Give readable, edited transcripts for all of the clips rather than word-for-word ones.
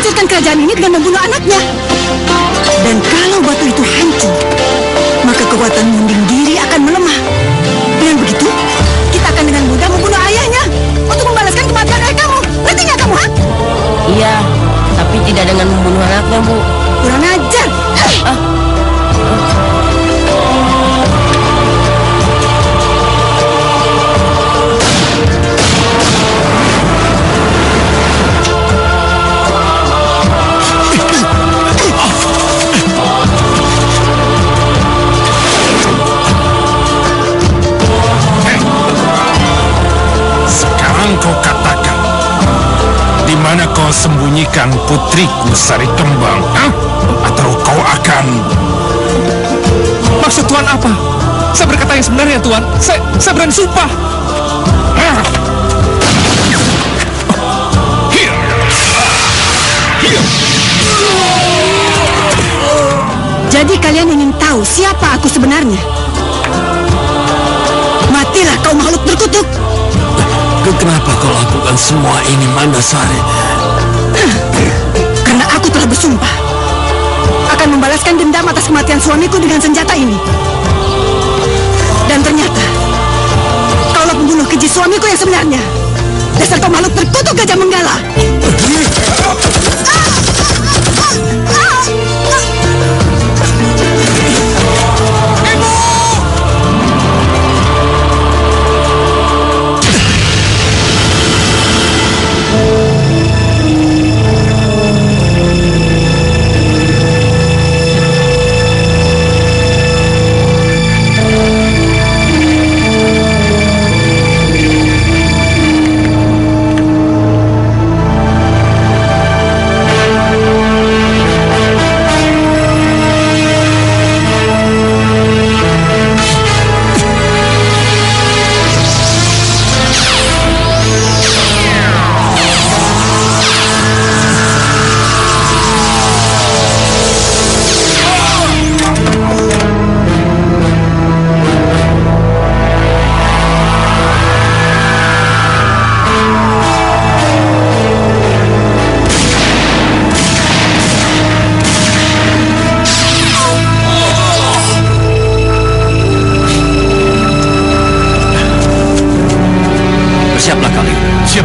menghancurkan kerajaan ini dengan membunuh anaknya. Dan kalau batu itu hancur, maka kekuatan Munding Giri akan melemah. Dengan begitu, kita akan dengan mudah membunuh ayahnya untuk membalaskan kematian ayah kamu. Ngerti nggak kamu, ha? Iya, tapi tidak dengan membunuh anaknya, Bu. Kurang ajar. Kau katakan, di mana kau sembunyikan putriku Sari Kembang? Atau kau akan... Maksud Tuan apa? Saya berkata yang sebenarnya, Tuan. Saya berani sumpah. Jadi kalian ingin tahu siapa aku sebenarnya? Matilah kau makhluk berkutuk. Kenapa kau lakukan semua ini, Mandasari? Karena aku telah bersumpah akan membalaskan dendam atas kematian suamiku dengan senjata ini. Dan ternyata kaulah pembunuh keji suamiku yang sebenarnya. Dasar kau makhluk berkutuk Gajah Menggala.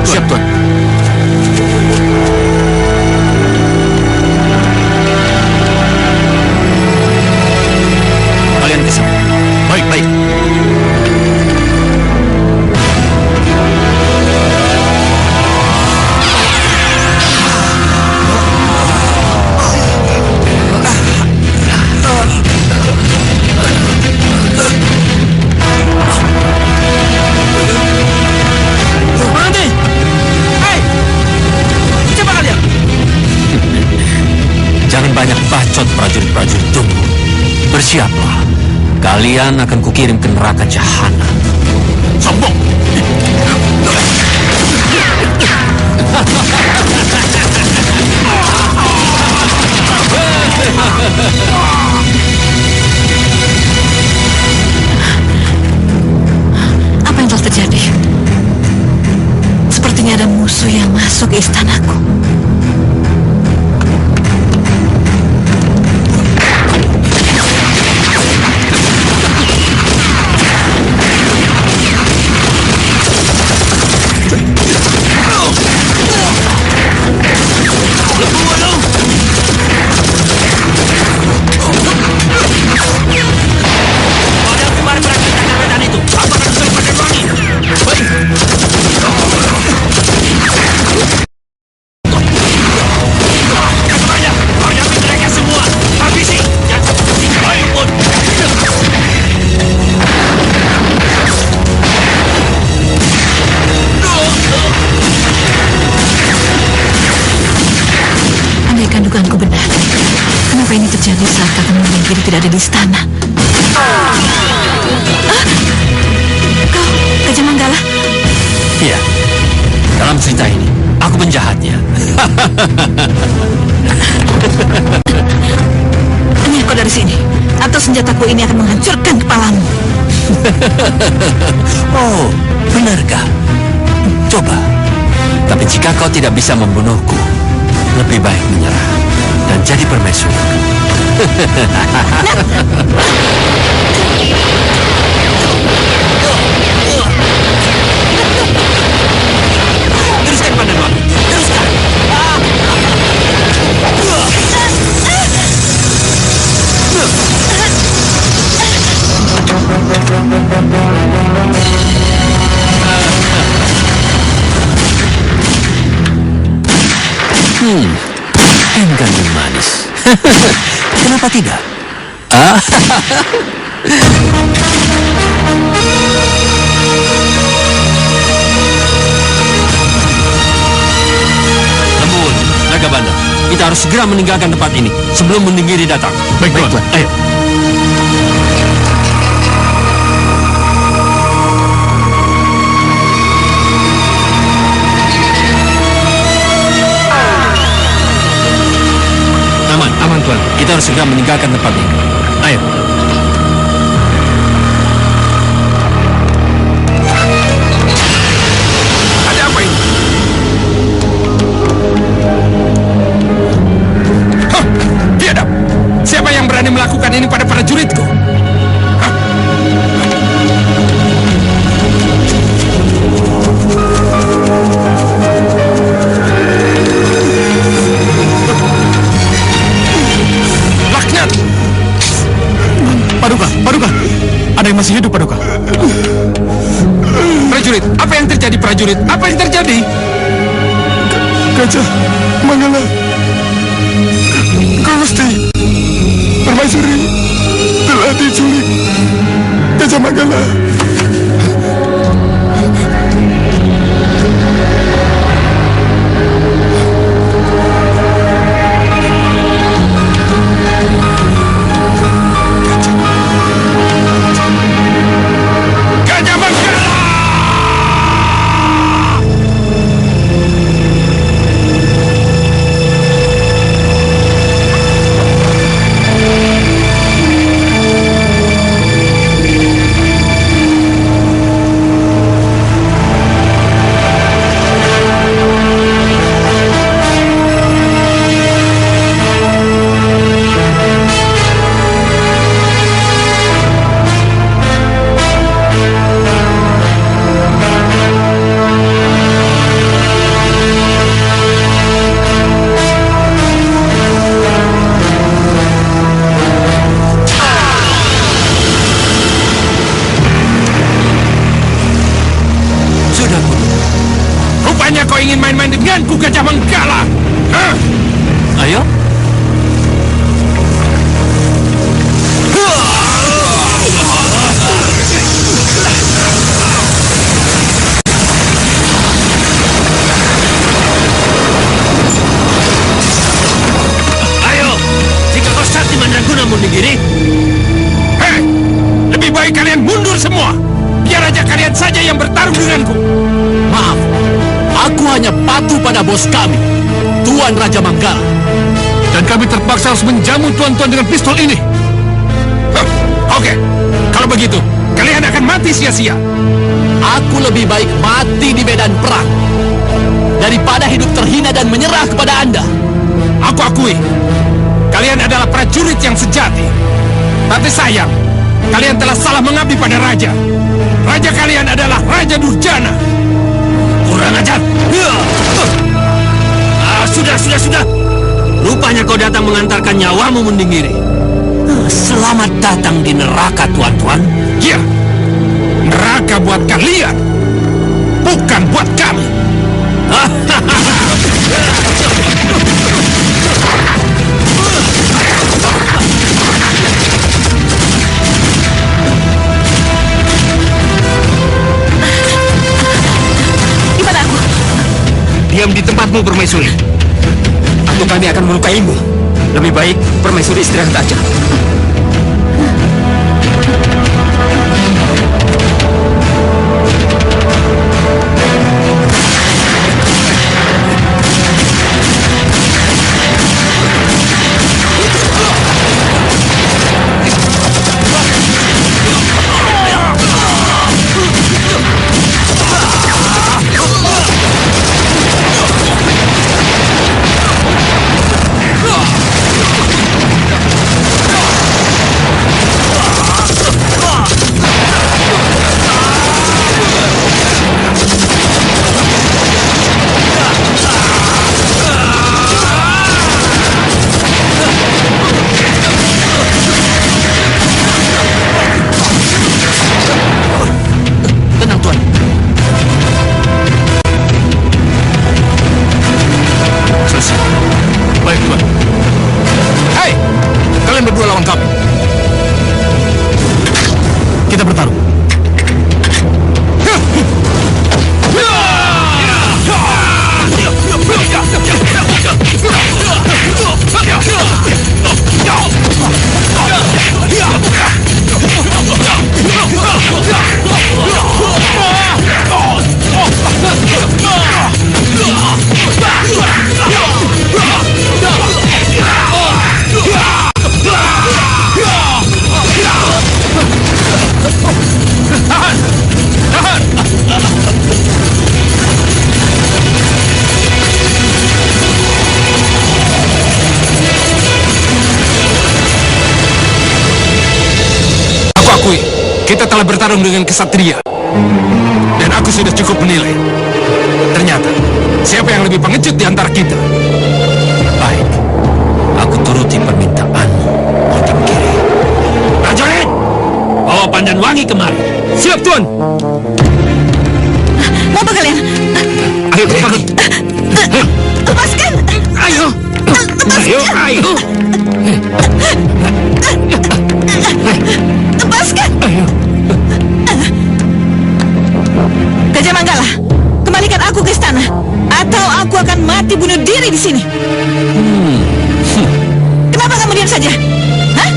Siap, Tuan. Kalian ke sana. Baik. Jangan banyak bacot, prajurit-prajurit tunggu. Bersiaplah. Kalian akan kukirim ke neraka jahanam. Sombong! Apa yang telah terjadi? Sepertinya ada musuh yang masuk ke istanaku. Dugaanku benar. Kenapa ini terjadi saat kakak Munding Giri tidak ada di istana? Kau, Gajah Manggala? Iya. Dalam cerita ini, aku penjahatnya. Hanya kau dari sini, atau senjataku ini akan menghancurkan kepalamu. Oh, benarkah? Coba. Tapi jika kau tidak bisa membunuhku, lebih baik menyerah dan jadi permaisuri. Teruskan pandangan, teruskan. Enggan yang manis. Kenapa tidak? Namun, Naga Bandar, kita harus segera meninggalkan tempat ini sebelum Mundinggiri datang. Baik, Tuan. Ayo. Aman, Tuan. Kita harus segera meninggalkan tempat ini. Ayo. Ada apa ini? Hah, biadab! Siapa yang berani melakukan ini pada prajuritku? Hah? Laknat! Paduka, ada yang masih hidup, Paduka. Prajurit, apa yang terjadi, prajurit? Apa yang terjadi? Gajah Manggala, Gusti, permaisuri telah diculik. Gajah Manggala. Gajah Manggala! Rupanya kau ingin main-main denganku, Gajah Manggala. Hah? Ayo. Ayo, jika kau sakti Mandraguna Mundinggiri. Hei, lebih baik kalian mundur semua. Biar aja kalian saja yang bertarung denganku. Maaf, aku hanya patuh pada bos kami, Tuan Raja Manggala. Dan kami terpaksa harus menjamu tuan-tuan dengan pistol ini. Hah, oke, kalau begitu kalian akan mati sia-sia. Aku lebih baik mati di medan perang daripada hidup terhina dan menyerah kepada Anda. Aku akui, kalian adalah prajurit yang sejati. Tapi sayang, kalian telah salah mengabdi pada raja. Raja kalian adalah Raja Durjana. Kurang ajar. Sudah. Rupanya kau datang mengantarkan nyawamu Mundinggiri. Selamat datang di neraka, tuan-tuan. Ya, neraka buat kalian, bukan buat kami. Gimana aku? Diam di tempatmu, permaisuri. Atau kami akan melukaimu. Lebih baik permaisuri istirahat saja. kalah bertarung dengan kesatria. Dan aku sudah cukup menilai. Ternyata, siapa yang lebih pengecut di antara kita? Baik, aku turuti permintaanmu, Munding Giri. Prajurit, bawa Pandan Wangi kemari. Siap, Tuan. Mau apa kalian? Ayo, bangun. Lepaskan! Ayo. Ayo, ayo. Lepaskan! Gajah Manggala, kembalikan aku ke istana, atau aku akan mati bunuh diri di sini. Kenapa kamu diam saja? Hah?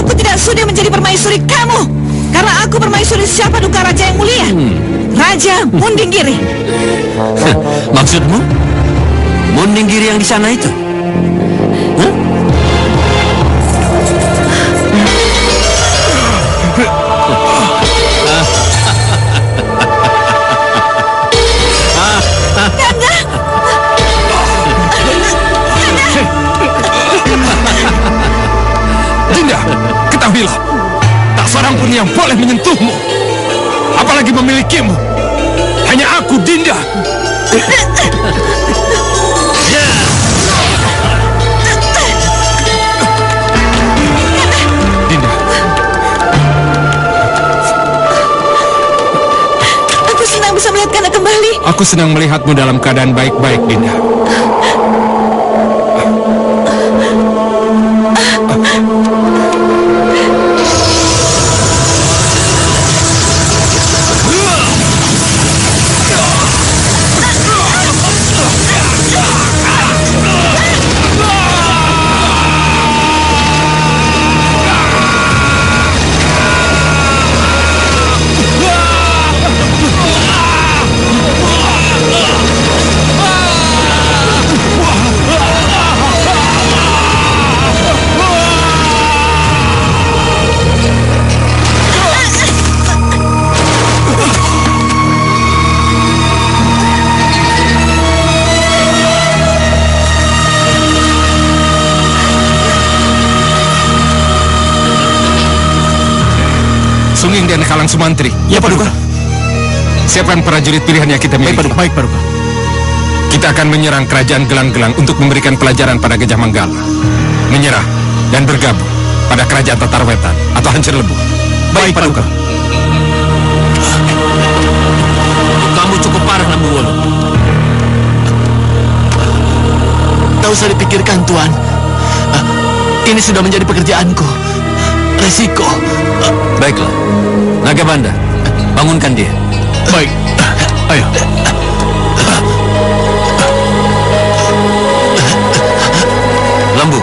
Aku tidak sudi menjadi permaisuri kamu, karena aku permaisuri siapa duka raja yang mulia, Raja Munding Giri. Maksudmu? Munding Giri yang di sana itu? Dinda, ketahuilah, tak seorang pun yang boleh menyentuhmu, apalagi memilikimu. Hanya aku, Dinda. Dinda, Aku senang bisa melihat Kanda kembali. aku senang melihatmu dalam keadaan baik-baik, Dinda. Sunging dan Kalang Sumantri. Ya, Paduka. Siapkan prajurit pilihan yang kita miliki. Baik, Paduka. Kita akan menyerang kerajaan Gelang-Gelang untuk memberikan pelajaran pada Gajah Manggala. Menyerah dan bergabung pada kerajaan Tatarwetan atau hancur lebur. Baik, Paduka. Kamu cukup parah, Lembu Wulung. Tak usah dipikirkan, Tuan. Ini sudah menjadi pekerjaanku. Resiko. Baiklah, Nagabanda, bangunkan dia. Baik. Ayo. Lembu,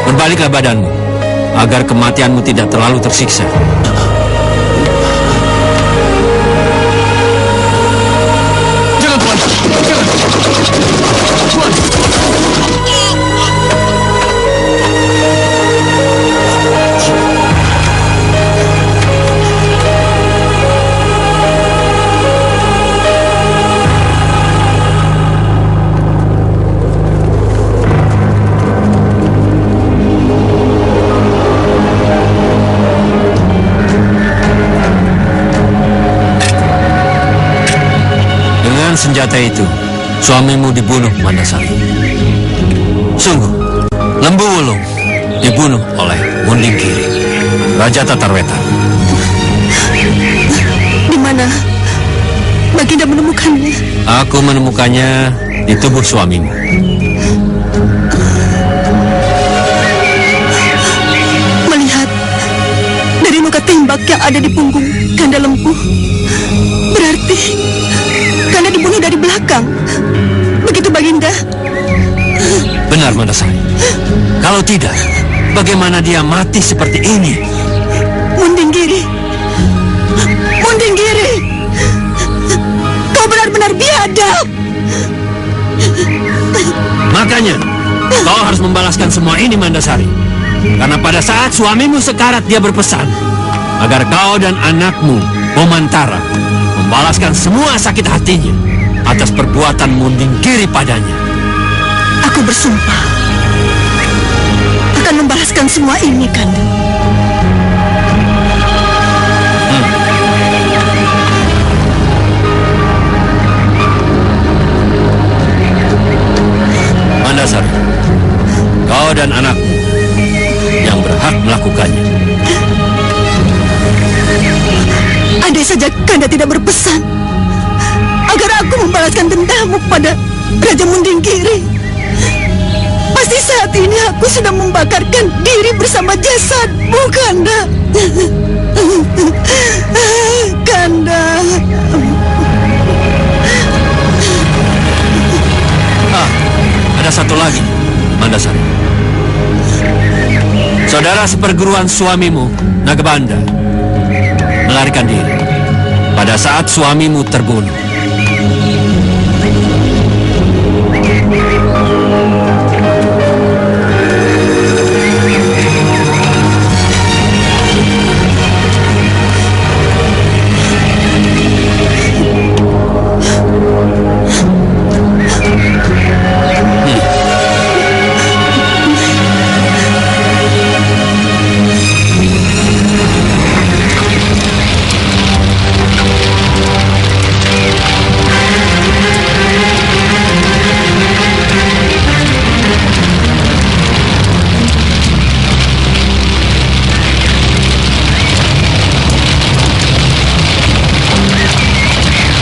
berbaliklah badanmu, agar kematianmu tidak terlalu tersiksa. Jangan, Tuan. Jangan. Tuan. Senjata itu, suamimu dibunuh, Mandasari. Sungguh, Lembu Wulung dibunuh oleh Munding Giri, Raja Tatarwetan. Di mana Baginda menemukannya? Aku menemukannya di tubuh suamimu. Melihat dari luka tembak yang ada di punggung Kanda Lembu, berarti Kanda dibunuh dari belakang. Begitu, Baginda? Benar, Mandasari. Kalau tidak, bagaimana dia mati seperti ini? Munding Giri! Munding Giri! Kau benar-benar biadab! Makanya, kau harus membalaskan semua ini, Mandasari. Karena pada saat suamimu sekarat, dia berpesan agar kau dan anakmu, Bomantara, membalaskan semua sakit hatinya atas perbuatan Munding Giri padanya. Aku bersumpah akan membalaskan semua ini, Kanda. Mandasari, kau dan anakmu yang berhak melakukannya. Andai saja Kanda tidak berpesan agar aku membalaskan dendammu pada Raja Mundinggiri, pasti saat ini aku sudah membakarkan diri bersama jasadmu, Kanda. Kanda. Ada satu lagi, Mandasari. Saudara seperguruan suamimu, Nagabanda, melarikan diri pada saat suamimu terbunuh.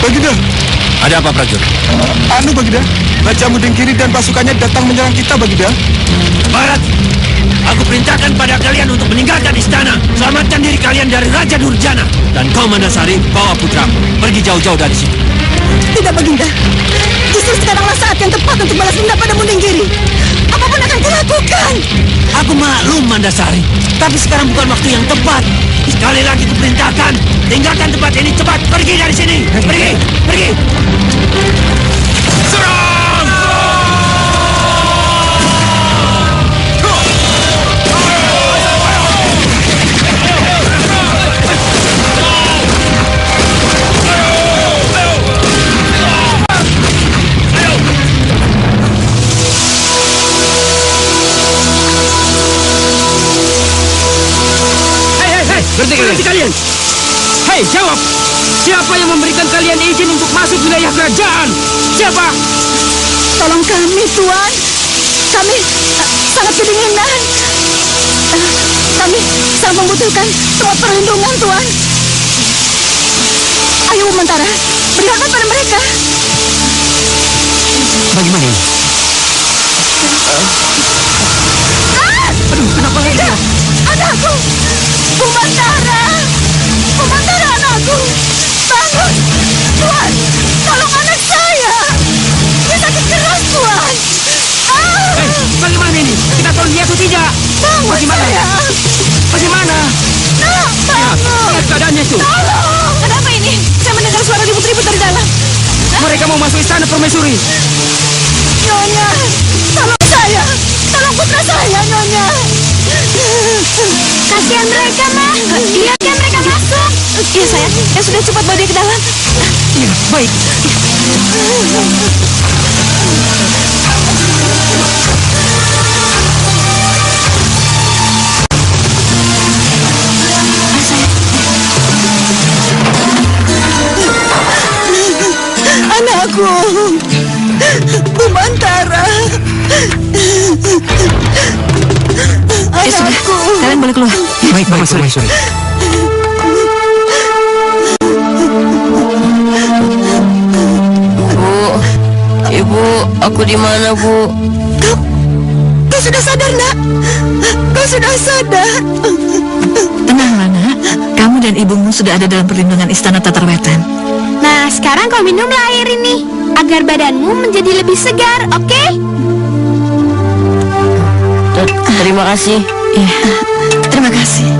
Baginda, Ada apa, prajurit? Baginda, Raja Mundinggiri dan pasukannya datang menyerang kita, Baginda. Barat, aku perintahkan pada kalian untuk meninggalkan istana. Selamatkan diri kalian dari Raja Durjana. Dan kau, Mandasari, bawa putramu. Pergi jauh-jauh dari sini. Tidak, Baginda. Justru sekaranglah saat yang tepat untuk balas dendam pada Mundinggiri. Apapun akan kulakukan. Aku maklum, Mandasari. Tapi sekarang bukan waktu yang tepat. Sekali lagi kuperintahkan, tinggalkan tempat ini cepat. Pergi dari sini. Pergi, pergi. Serang! Berhenti kalian! Hei, jawab! Siapa yang memberikan kalian izin untuk masuk wilayah kerajaan? Siapa? Tolong kami, Tuan. Kami sangat kedinginan. Kami sangat membutuhkan semua perlindungan, Tuan. Ayo, Mantara, beri hormat pada mereka. Bagaimana ini? Aduh, kenapa lagi dia? Anakku! Bu Mantara! Bu Mantara, anakku! Bangun! Tuan, tolong anak saya! Dia sakit keras, Tuan! Bagaimana ini? Kita tolong dia atau tidak? Bangun, Bagaimana? saya! Bagaimana? Nak, bangun! Lihat keadaannya itu. Tolong! Kenapa ini? Saya mendengar suara ribut-ribut dari dalam. Mereka mau masuk istana Permaisuri. Nyonya, tolong saya! Tolong putra saya, Nyonya! Kasihan mereka, Ma. Biarkan mereka masuk. Iya, sayang. Ya sudah, cepat bawa dia ke dalam. Iya, baik. Anakku, Bu Mantara. Anakku. Kalian boleh keluar. Baik, Permaisuri. Bu, Ibu, aku di mana, Bu? Kau sudah sadar, Nak? Kau sudah sadar? Tenanglah, Nak. Kamu dan ibumu sudah ada dalam perlindungan Istana Tatarwetan. Nah, sekarang kau minumlah air ini agar badanmu menjadi lebih segar, oke? Terima kasih. Ya, terima kasih.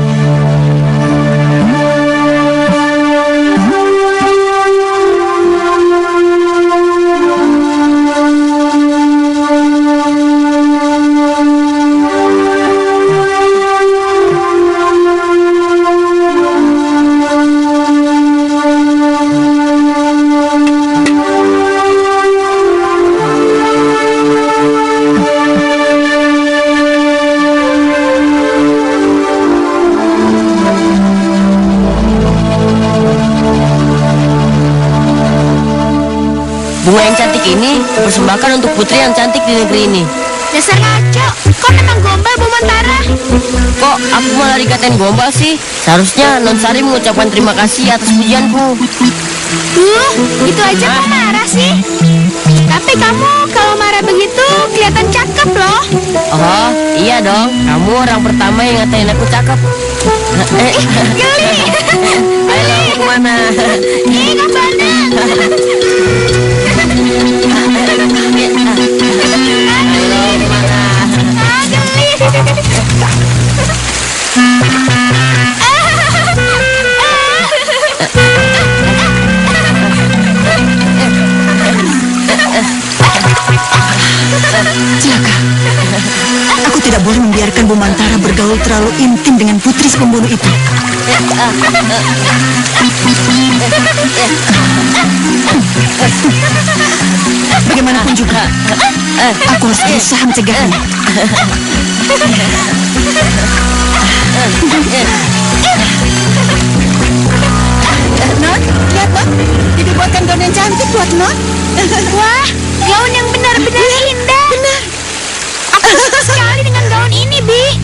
Bunga yang cantik ini persembahkan untuk putri yang cantik di negeri ini. Dasar ngaco. Kok memang gombal, Bu Mantara? Kok aku malah dikatain gombal sih? Seharusnya Nonsari mengucapkan terima kasih atas pujianku. Gitu aja kok marah sih? Tapi kamu kalau marah begitu kelihatan cakep loh. Oh, iya dong. Kamu orang pertama yang ngatain aku cakep. Geli. Ayo, mau kemana? Nggak pandang. Ayo, kemana? Celaka. Aku tidak boleh membiarkan Bu Mantara bergaul terlalu intim dengan putri si pembunuh itu. Bagaimanapun juga, aku harus berusaha mencegahnya. Non, lihat Non, Bibi buatkan gaun yang cantik buat Non. Wah, gaun yang benar-benar indah. Benar. Aku suka sekali dengan gaun ini, Bi.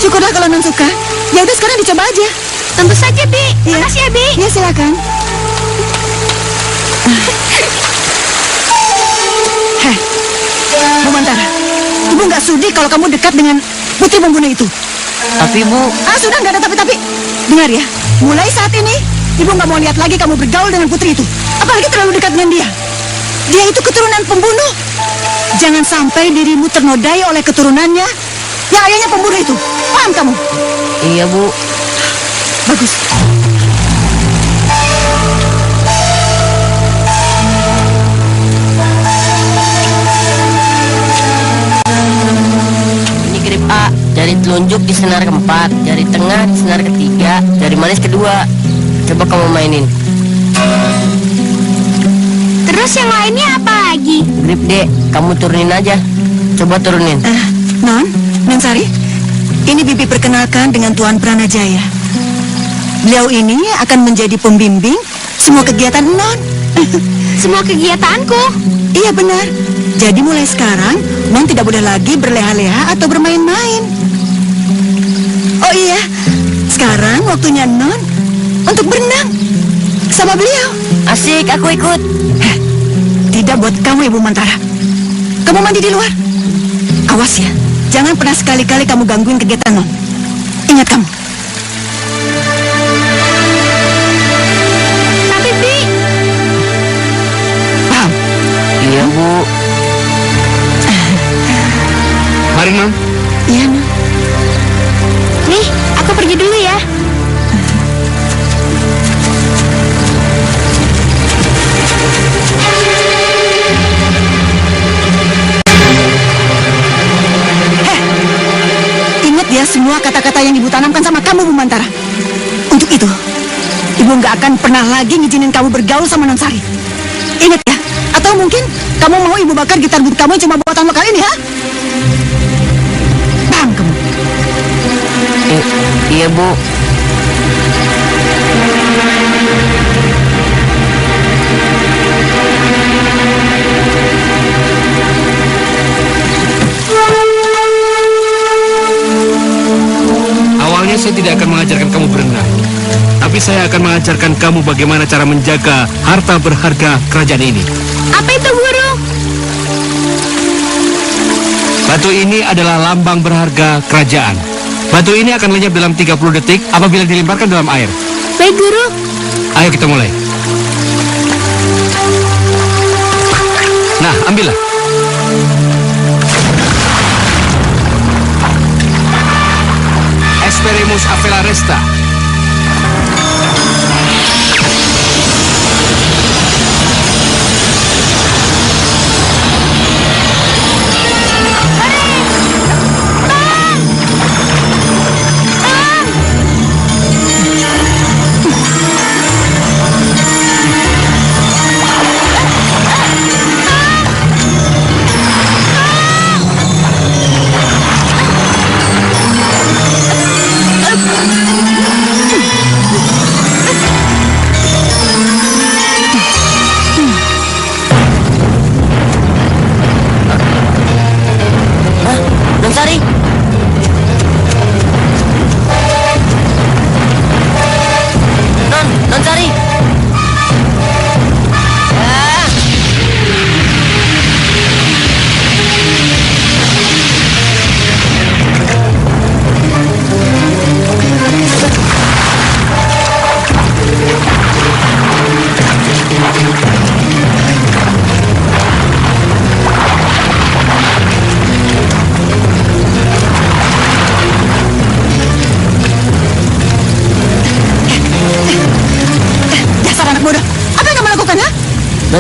Syukurlah kalau Non suka. Ya udah sekarang dicoba aja. Tentu saja, Bi. Iya. Makasih ya, Bi. Ya silakan. Heh, Bu Mantara, Ibu nggak sudi kalau kamu dekat dengan putri pembunuh itu. Tapi Bu, Sudah nggak ada tapi-tapi. Dengar ya, mulai saat ini Ibu nggak mau lihat lagi kamu bergaul dengan putri itu. Apalagi terlalu dekat dengan dia. Dia itu keturunan pembunuh. Jangan sampai dirimu ternodai oleh keturunannya yang ayahnya pembunuh itu. Paham kamu? iya Bu. Bagus. Ini grip A, jari telunjuk di senar keempat, jari tengah di senar ketiga, jari manis kedua. Coba kamu mainin. Terus yang lainnya apa lagi? Grip D, kamu turunin aja. Coba turunin. Non Sari, ini Bibi perkenalkan dengan Tuan Pranajaya. Beliau ini akan menjadi pembimbing semua kegiatan Non. Semua kegiatanku. Iya benar. Jadi mulai sekarang Non tidak boleh lagi berleha-leha atau bermain-main. Oh iya, sekarang waktunya Non untuk berenang sama beliau. Asik, aku ikut. Tidak buat kamu, Ibu Mantara. Kamu mandi di luar. Awas ya, jangan pernah sekali-kali kamu gangguin kegiatan Non. Ingat kamu. Tapi Bi, Paham? Iya Bu. Mari, Non. Iya, Non. nih aku pergi dulu ya. Ingat ya semua kata-kata yang Ibu tanamkan sama kamu, Bu Mantara. Untuk itu, Ibu nggak akan pernah lagi ngizinin kamu bergaul sama Non Sari. Ingat ya. Atau mungkin kamu mau Ibu bakar gitar but kamu yang cuma buatan lokal ini, ha? Paham kamu? Iya Bu. Awalnya saya tidak akan mengajarkan kamu berenang, tapi saya akan mengajarkan kamu bagaimana cara menjaga harta berharga kerajaan ini. Apa itu, Guru? Batu ini adalah lambang berharga kerajaan. Batu ini akan lenyap dalam 30 detik apabila dilemparkan dalam air. Baik, Guru. Ayo kita mulai. Nah, ambillah. Esperimus Avela Resta.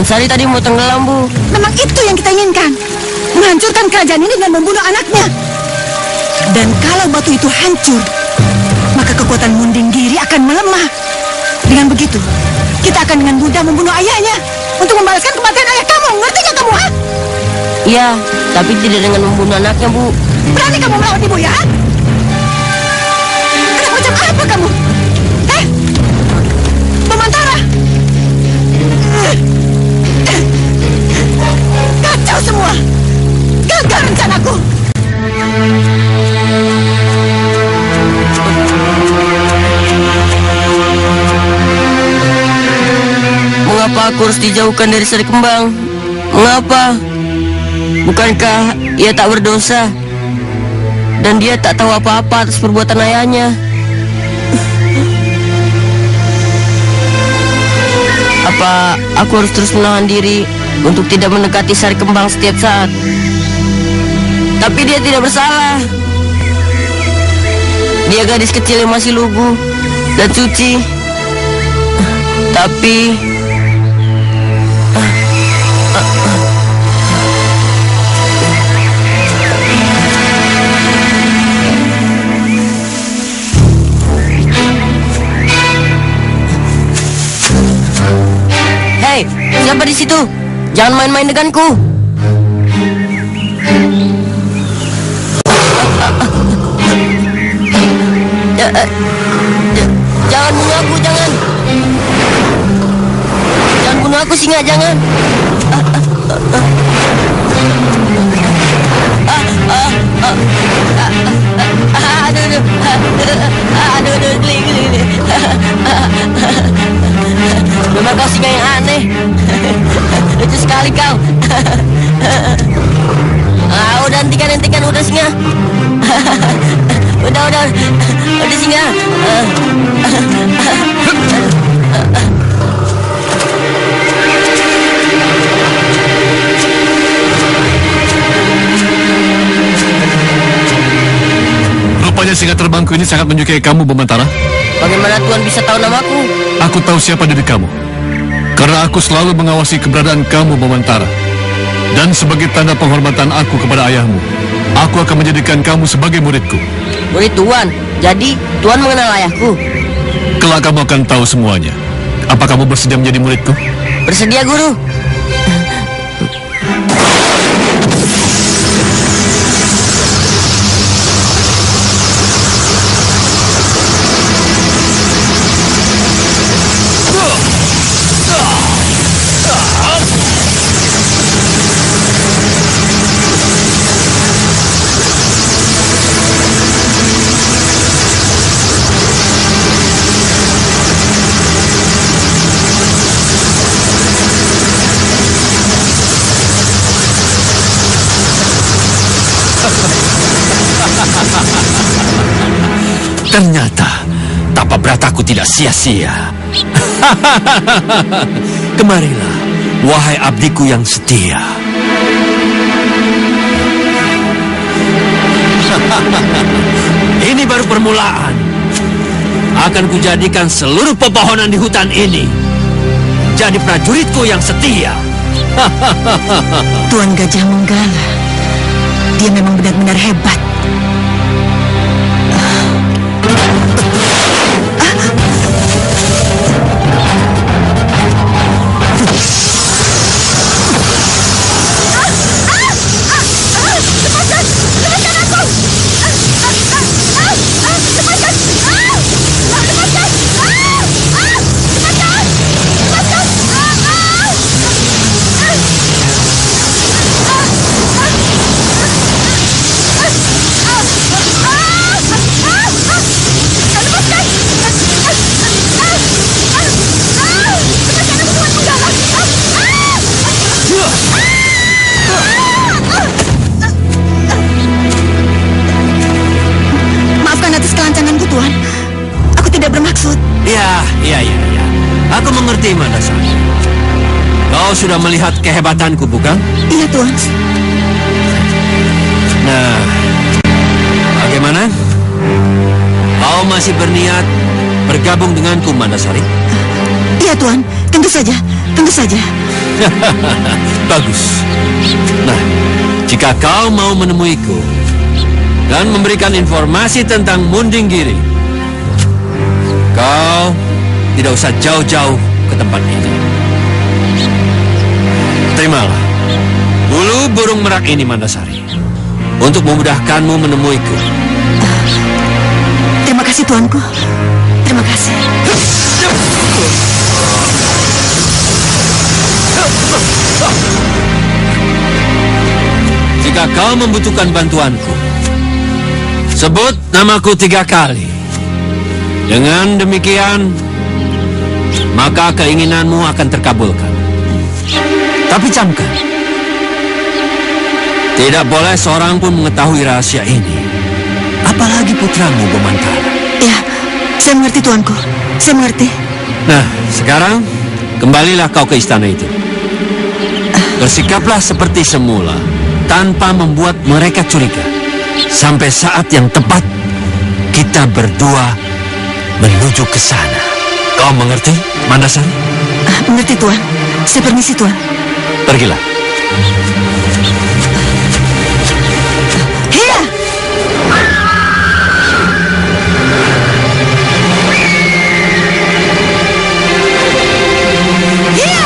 Mandasari tadi mau tenggelam, Bu. Memang itu yang kita inginkan. Menghancurkan kerajaan ini dengan membunuh anaknya. Dan kalau batu itu hancur, maka kekuatan Mundinggiri akan melemah. Dengan begitu, kita akan dengan mudah membunuh ayahnya untuk membalaskan kematian ayah kamu. Ngerti gak kamu, ha? Iya, tapi tidak dengan membunuh anaknya, Bu. Berani kamu melawan ibu, ya? Anak macam apa kamu? Pemantara! Kacau semua! Gagal rencanaku! Mengapa aku harus dijauhkan dari Sari Kembang? Mengapa? Bukankah ia tak berdosa? Dan dia tak tahu apa-apa atas perbuatan ayahnya. Apa aku harus terus menahan diri untuk tidak mendekati Sari Kembang setiap saat? Tapi dia tidak bersalah. Dia gadis kecil yang masih lugu dan suci. Tapi hei, siapa di situ? Jangan main-main denganku. Jangan bunuh aku, jangan. Jangan bunuh aku, singa, jangan. Aduh, geli. Memang kau singa yang aneh. Lucu sekali kau. Udah hentikan, udah singa. Udah singa. Rupanya singa terbangku ini sangat menyukai kamu, Bamantara. Bagaimana Tuan bisa tahu namaku? Aku tahu siapa diri kamu. Karena aku selalu mengawasi keberadaan kamu, Bamantara. Dan sebagai tanda penghormatan aku kepada ayahmu, aku akan menjadikan kamu sebagai muridku. Murid Tuan? Jadi Tuan mengenal ayahku? Kelak kamu akan tahu semuanya. Apa kamu bersedia menjadi muridku? Bersedia, Guru. Ternyata tapa berataku tidak sia-sia. Kemarilah, wahai abdiku yang setia. Ini baru permulaan. Akan kujadikan seluruh pepohonan di hutan ini jadi prajuritku yang setia. Tuan Gajah Menggala, dia memang benar-benar hebat. Ya. Aku mengerti, Mandasari. Kau sudah melihat kehebatanku, bukan? Iya, Tuan. Nah, bagaimana? Kau masih berniat bergabung denganku, Mandasari? Iya, Tuan. Tentu saja, tentu saja. Bagus. Nah, jika kau mau menemuiku dan memberikan informasi tentang Mundinggiri, kau tidak usah jauh-jauh ke tempat ini. Terimalah bulu burung merak ini, Mandasari, untuk memudahkanmu menemuiku. Terima kasih, tuanku. Terima kasih. Jika kau membutuhkan bantuanku, sebut namaku 3 kali. Dengan demikian, maka keinginanmu akan terkabulkan. Tapi camkan, tidak boleh seorang pun mengetahui rahasia ini, apalagi putramu, Bomantara. Ya, saya mengerti, tuanku. Saya mengerti. Nah, sekarang kembalilah kau ke istana itu. Bersikaplah seperti semula, tanpa membuat mereka curiga. Sampai saat yang tepat, kita berdua menuju ke sana. Kau mengerti, Mandasari? Mengerti, tuan. Saya permisi, tuan. Pergilah. Hiya! Hiya!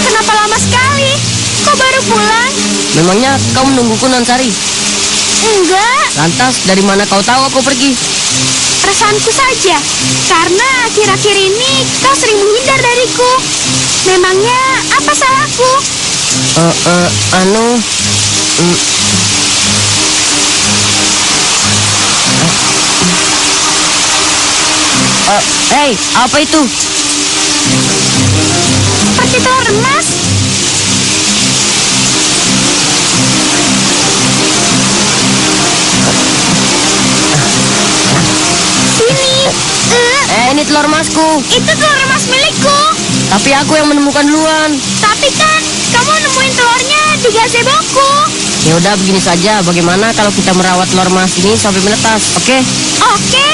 Kenapa lama sekali? Kok baru pulang? Memangnya kau menungguku, Nansari? Enggak, Lantas dari mana kau tahu aku pergi? perasaanku saja. Karena akhir-akhir ini kau sering menghindar dariku. Memangnya apa salahku? Anu... Hei, apa itu? Seperti telur emas. Ini telur emasku. Itu telur emas milikku. Tapi aku yang menemukan duluan. Tapi kan kamu nemuin telurnya di gazeboku. Ya udah, begini saja. Bagaimana kalau kita merawat telur emas ini sampai menetas? Oke? Oke.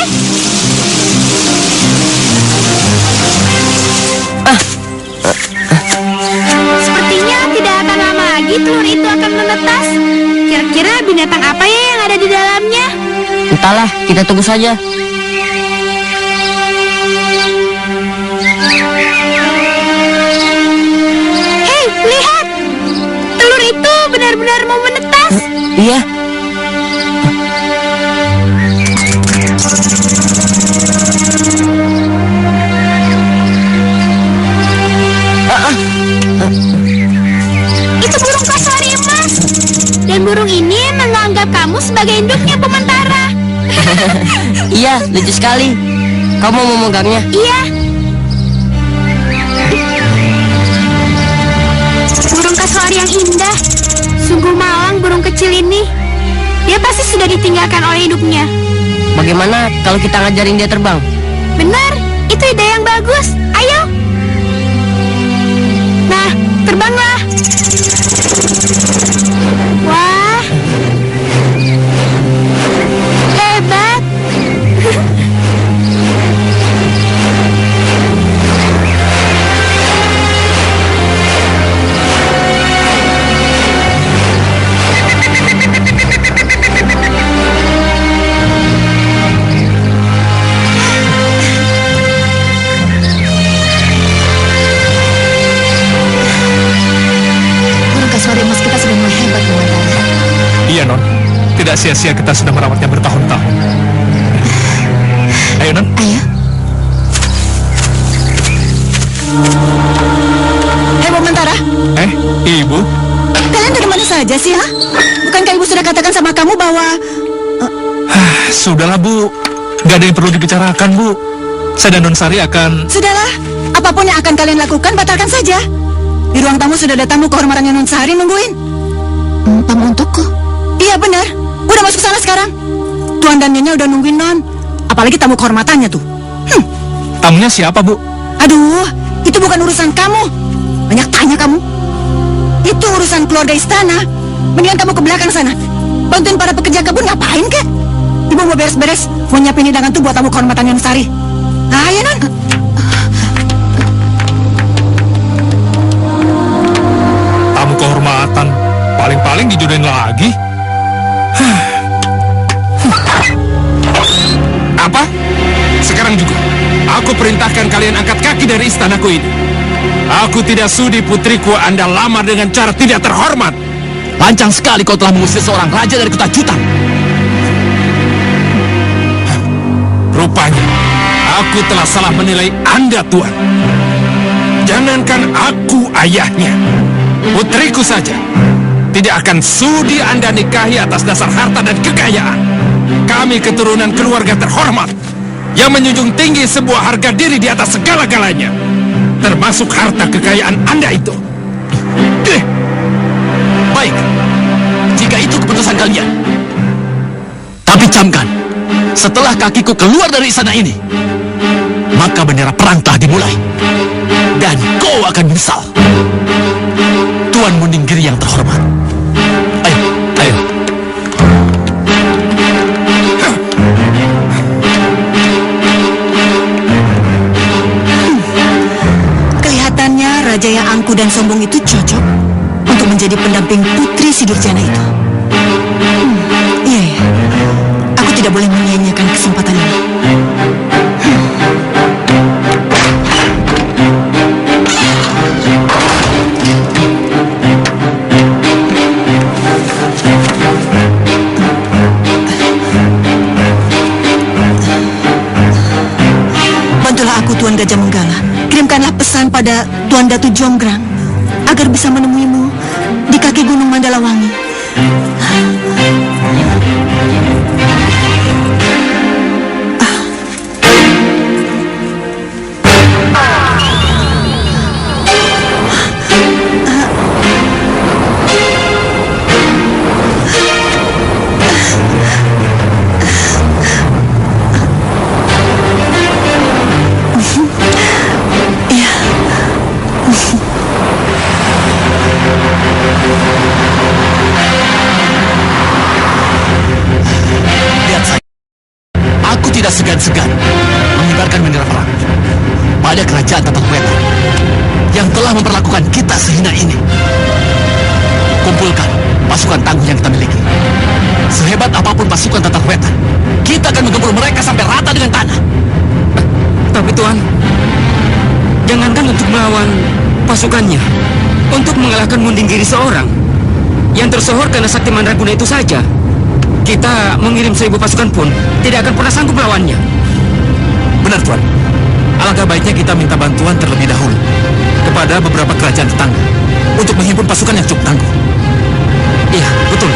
Sepertinya tidak akan lama lagi telur itu akan menetas. Kira-kira binatang apa ya yang ada di dalamnya? Entahlah, kita tunggu saja. Hei, lihat! Telur itu benar-benar mau menetas. Iya. Itu burung kasuari emas. Dan burung ini menganggap kamu sebagai induknya, Bomantara. Iya, lucu sekali. Kamu mau memegangnya? Iya. Burung kasuari yang indah. Sungguh malang burung kecil ini. Dia pasti sudah ditinggalkan oleh induknya. Bagaimana kalau kita ngajarin dia terbang? Benar, itu ide yang bagus. Ayo. Nah, terbanglah. Wah. Hebat. Burung kasuari emas kita sudah mulai hebat, Bomantara. Iya, Non. Tidak sia-sia kita sudah merawatnya bertahun-tahun. Ayo, Non. Ayo. Hei, Momantara, Ibu? kalian dari mana saja sih, ha? Bukankah ibu sudah katakan sama kamu bahwa... Sudahlah, Bu. Gak ada yang perlu dibicarakan, Bu. Saya dan Nonsari akan... Sudahlah, apapun yang akan kalian lakukan, batalkan saja. Di ruang tamu sudah ada tamu kehormatannya Nonsari nungguin. Tamu untukku? Iya benar, udah masuk sana sekarang. Tuan dan Nyonya udah nungguin Non. Apalagi tamu kehormatannya tuh. Tamunya siapa, Bu? Aduh, itu bukan urusan kamu. Banyak tanya kamu. Itu urusan keluarga istana. Mendingan kamu ke belakang sana. Bantuin para pekerja kebun ngapain, kek? Ibu mau beres-beres, mau nyiapin hidangan tuh buat tamu kehormatan Nonsari. Ayo, Non. Tamu kehormatan. Paling-paling dijodohin lagi. Apa? Sekarang juga, aku perintahkan kalian angkat kaki dari istanaku ini. Aku tidak sudi putriku Anda lamar dengan cara tidak terhormat. Lancang sekali kau telah mengusir seorang raja dari kota Jutan. Rupanya, aku telah salah menilai Anda, Tuan. Jangankan aku ayahnya, putriku saja tidak akan sudi Anda nikahi atas dasar harta dan kekayaan. Kami keturunan keluarga terhormat yang menjunjung tinggi sebuah harga diri di atas segala-galanya, termasuk harta kekayaan Anda itu. Baik, jika itu keputusan kalian. Tapi camkan, setelah kakiku keluar dari istana ini, maka bendera perang telah dimulai. Dan kau akan menyesal. Tuan Mundinggiri yang terhormat. Ayo, ayo. Kelihatannya raja yang angkuh dan sombong itu cocok untuk menjadi pendamping putri si Durjana itu. Iya, ya. Aku tidak boleh menyia-nyiakan kesempatan ini. Bantulah aku, Tuan Gajah Menggala. Kirimkanlah pesan pada Tuan Datu Jonggrang agar bisa menemuimu di kaki Gunung Mandalawangi. Segan-segan mengibarkan bendera perang pada kerajaan Tatarwetan yang telah memperlakukan kita sehina ini. Kumpulkan pasukan tangguh yang kita miliki. Sehebat apapun pasukan Tatarwetan, kita akan menggempur mereka sampai rata dengan tanah. Tapi Tuan, jangankan untuk melawan pasukannya, untuk mengalahkan Mundinggiri seorang yang tersohor karena sakti mandraguna itu saja, kita mengirim 1000 pasukan pun tidak akan pernah sanggup melawannya. Benar, Tuan. Alangkah baiknya kita minta bantuan terlebih dahulu kepada beberapa kerajaan tetangga untuk menghimpun pasukan yang cukup tangguh. Iya, betul.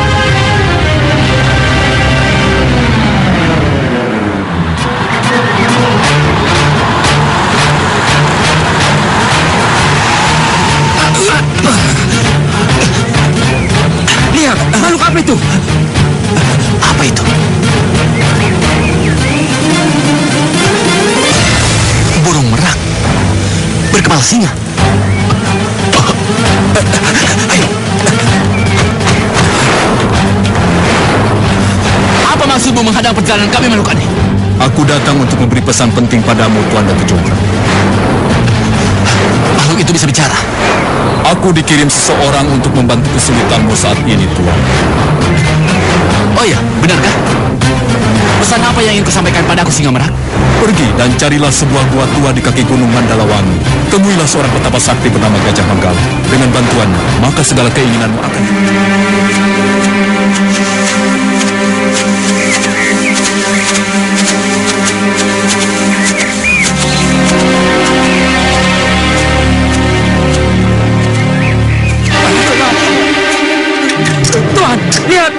Lihat, makhluk apa itu? Apa itu? Burung merak berkepala singa. Ayo. Apa maksudmu menghadang perjalanan kami, makhluk aneh? Aku datang untuk memberi pesan penting padamu, Tuan Datu Jonggrang. Makhluk itu bisa bicara. Aku dikirim seseorang untuk membantu kesulitanmu saat ini, Tuan. Oh iya, benarkah? Pesan apa yang ingin kau sampaikan padaku, Singa Merak? Pergi dan carilah sebuah gua tua di kaki Gunung Mandalawangi. Temuilah seorang petapa sakti bernama Gajah Menggala. Dengan bantuannya, maka segala keinginanmu akan Lihat.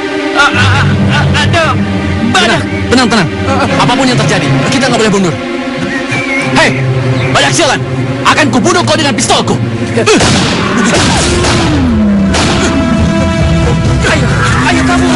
Ada badak. Tenang. Apapun yang terjadi, kita nggak boleh mundur. Hei, Badak Sialan, akan kubunuh kau dengan pistolku. Ayo kamu.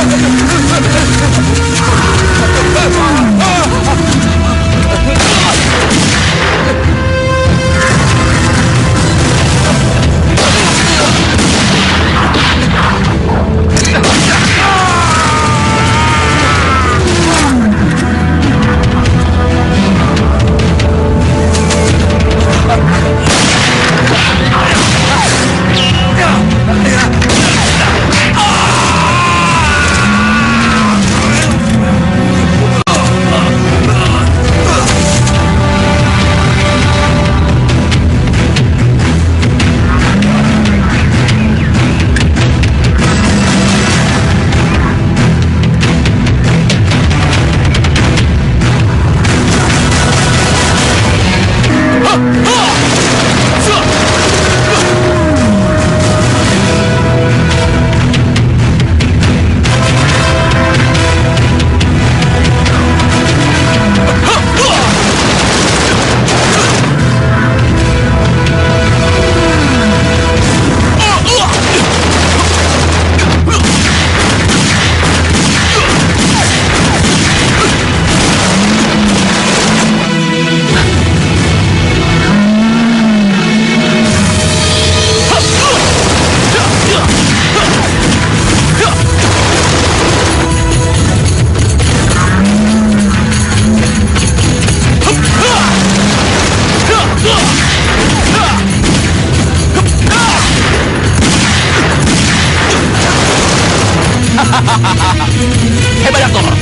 Badak Tolor,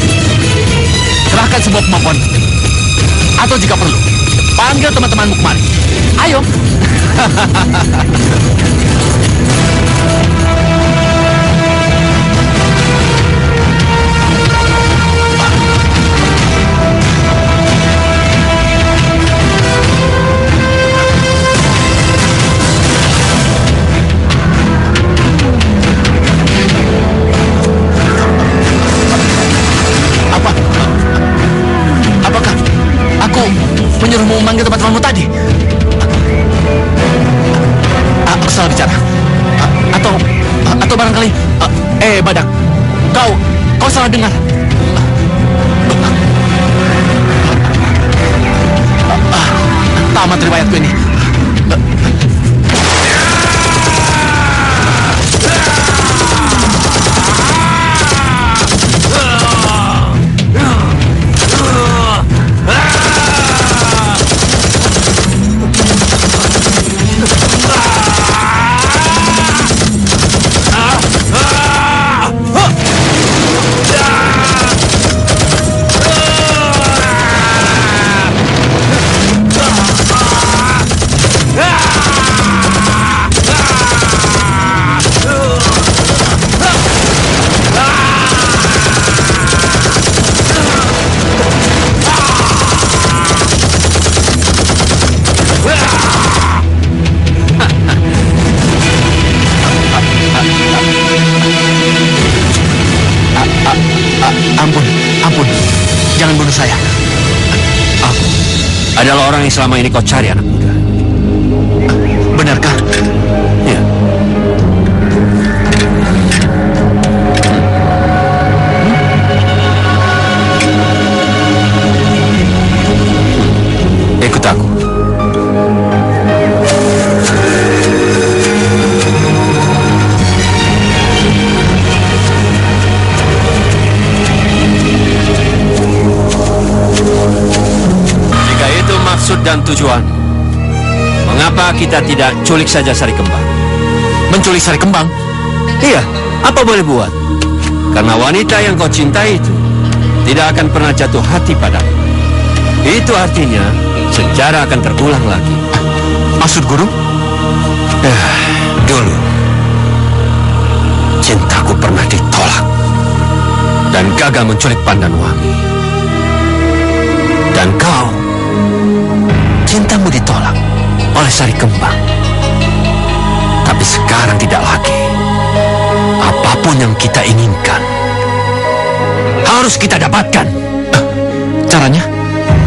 kerahkan semua kemampuan. Atau jika perlu, panggil teman-temanmu kemari. Ayo. Menyuruhmu memanggil teman-temanmu tadi. Aku salah bicara. Atau barangkali Badak, kau salah dengar. Tamat riwayatku ini. Ampun, jangan bunuh saya. Aku adalah orang yang selama ini kau cari, anak muda. Benarkah? Ya. Ikut aku. Jika itu maksud dan tujuan, mengapa kita tidak culik saja Sari Kembang? Menculik Sari Kembang? Iya, apa boleh buat? Karena wanita yang kau cintai itu tidak akan pernah jatuh hati padamu. Itu artinya sejarah akan terulang lagi. Maksud guru? Dulu cintaku pernah ditolak dan gagal menculik Pandanwangi. Dan kau, cintamu ditolak oleh Sari Kembang. Tapi sekarang tidak lagi. Apapun yang kita inginkan. Harus kita dapatkan. Caranya?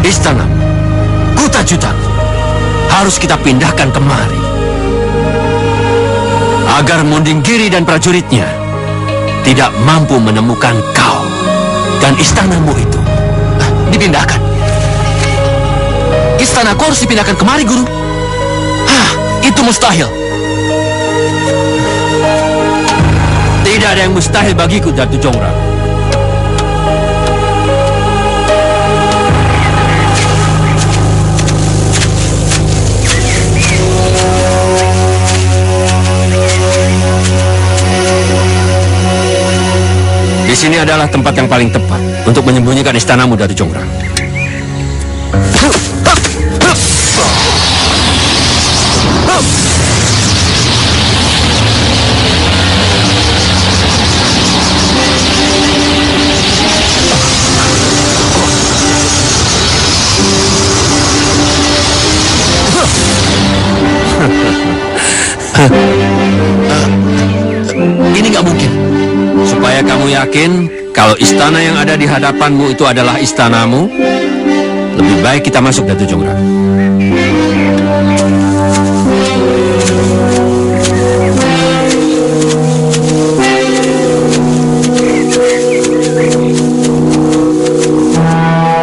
Istana Kutajutan harus kita pindahkan kemari, agar Mundinggiri dan prajuritnya tidak mampu menemukan kau dan istanamu itu. Dipindahkan? Istanaku harus dipindahkan kemari, Guru? Itu mustahil. Tidak ada yang mustahil bagiku, Datu Jongrang. Di sini adalah tempat yang paling tepat untuk menyembunyikan istanamu, Datu Jongrang. Ini nggak mungkin. Supaya kamu yakin kalau istana yang ada di hadapanmu itu adalah istanamu, lebih baik kita masuk, Datu Jongrang.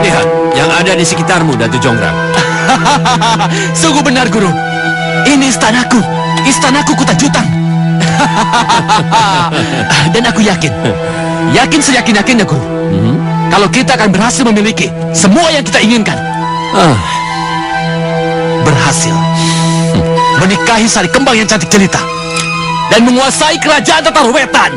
Lihat, yang ada di sekitarmu, Datu Jongrang. Sungguh benar, Guru. Ini istanaku. Istanaku Kutajutan. Dan aku yakin seyakin-yakinnya, Guru, kalau kita akan berhasil memiliki semua yang kita inginkan. Berhasil menikahi Sari Kembang yang cantik jelita dan menguasai kerajaan Tatarwetan.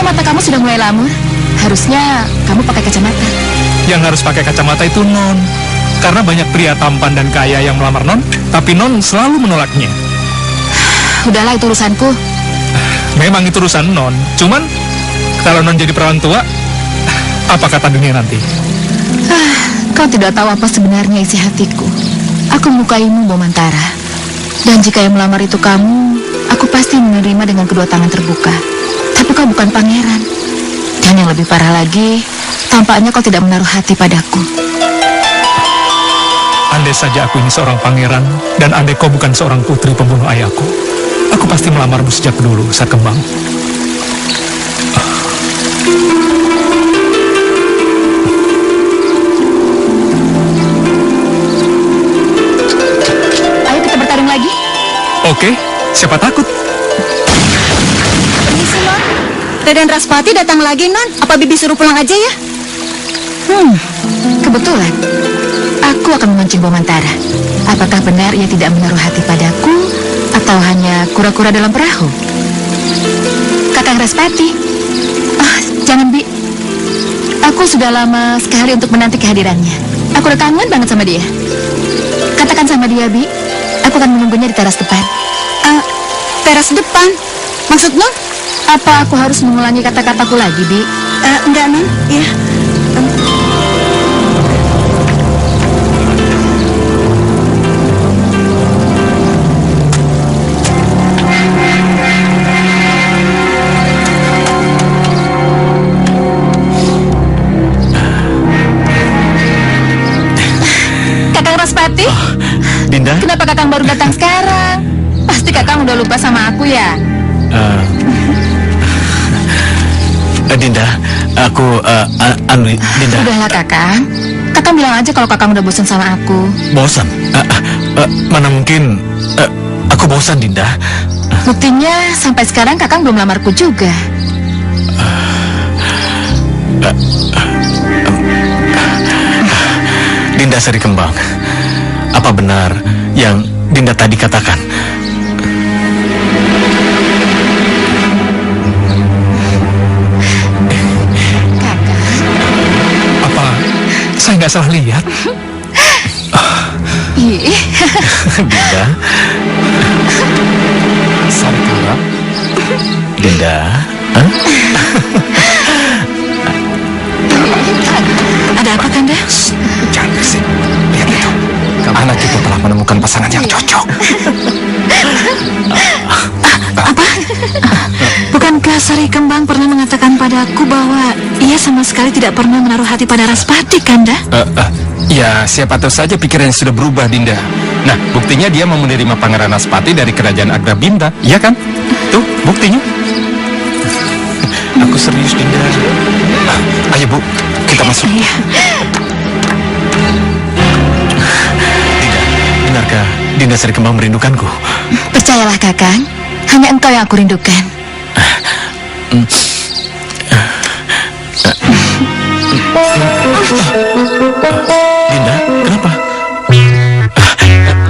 Mata kamu sudah mulai lamur. Harusnya kamu pakai kacamata. Yang harus pakai kacamata itu Non. Karena banyak pria tampan dan kaya yang melamar Non, tapi Non selalu menolaknya. Udahlah, itu urusanku. Memang itu urusan Non. Cuman kalau Non jadi perawan tua, apa kata dunia nanti? Kau tidak tahu apa sebenarnya isi hatiku. Aku menyukaimu, Bomantara. Dan jika yang melamar itu kamu, aku pasti menerima dengan kedua tangan terbuka. Tapi kau bukan pangeran. Dan yang lebih parah lagi, tampaknya kau tidak menaruh hati padaku. Andai saja aku ini seorang pangeran, dan andai kau bukan seorang putri pembunuh ayahku, aku pasti melamarmu sejak dulu, Sari Kembang. Ayo kita bertarung lagi. Oke, siapa takut? Raden Raspati datang lagi, Non. Apa Bibi suruh pulang aja ya? Kebetulan. Aku akan memancing Bomantara. Apakah benar ia tidak menaruh hati padaku, atau hanya kura-kura dalam perahu? Kakang Raspati. Jangan, Bi. Aku sudah lama sekali untuk menanti kehadirannya. Aku udah kangen banget sama dia. Katakan sama dia, Bi. Aku akan menunggunya di teras depan. Teras depan? Maksud Non? Apa aku harus mengulangi kata-kataku lagi, Bi? Enggak, Non. Ya. Kakang Raspati? Dinda? Kenapa Kakang baru datang sekarang? Pasti Kakang udah lupa sama aku ya? Dinda, aku, Dinda. Udahlah, Kakang. Kakang bilang aja kalau Kakang udah bosan sama aku. Bosan? Mana mungkin, aku bosan, Dinda. Buktinya, sampai sekarang Kakang belum lamarku juga. Dinda Sari Kembang, apa benar yang Dinda tadi katakan? Saya nggak salah lihat. Dinda, Sari Kembang, Dinda. Hah? Ada apa, Kanda? Jangan berisik. Lihat itu. Anak kita telah menemukan pasangan yang cocok. Apa? Bukankah Sari Kembang pernah mengatakan padaku bahwa ia sama sekali tidak pernah menaruh hati pada Raspati, Kanda? Ya, siapa tahu saja pikirannya sudah berubah, Dinda. Nah, buktinya dia mau menerima Pangeran Raspati dari kerajaan Agrabinta, iya kan? Tuh, buktinya. Aku serius, Dinda. Ayo, Bu, kita masuk. Iya. Dinda, benarkah Dinda Sari Kembang merindukanku? Percayalah, Kakang. Hanya engkau yang aku rindukan. Dinda, kenapa?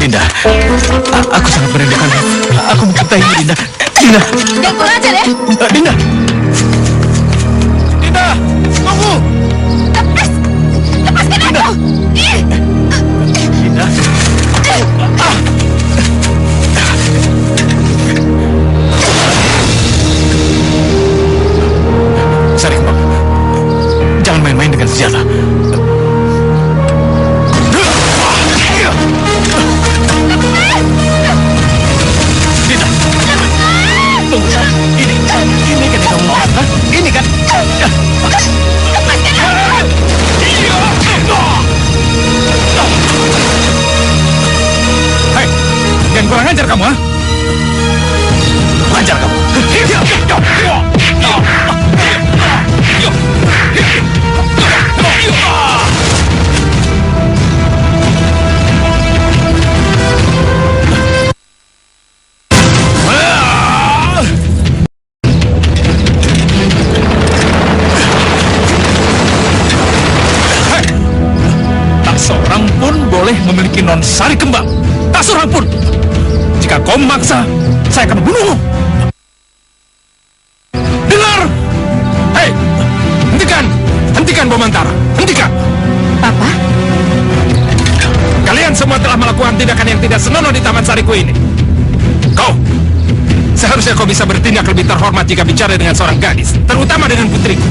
Dinda, aku sangat merindukanmu. Aku mencintaimu, Dinda. Dinda, Jangan kurang ajar ya. Dinda. Dinda, tunggu. Lepaskan aku. Dinda. Sari Kembang, jangan main-main dengan senjata. Dinda, tunggu. Ini kan yang kamu mau, ha? Ini kan. Hei, jangan kurang ajar kamu, ha? Kurang ajar kamu. Tak seorang pun boleh memiliki non Sari Kembang. Tak seorang pun. Jika kau memaksa, saya akan membunuhmu. Dengar! Hei, hentikan! Hentikan Bomantara! Hentikan! Papa? Kalian semua telah melakukan tindakan yang tidak senonoh di Taman Sariku ini. Kau, seharusnya kau bisa bertindak lebih terhormat jika bicara dengan seorang gadis, terutama dengan putriku.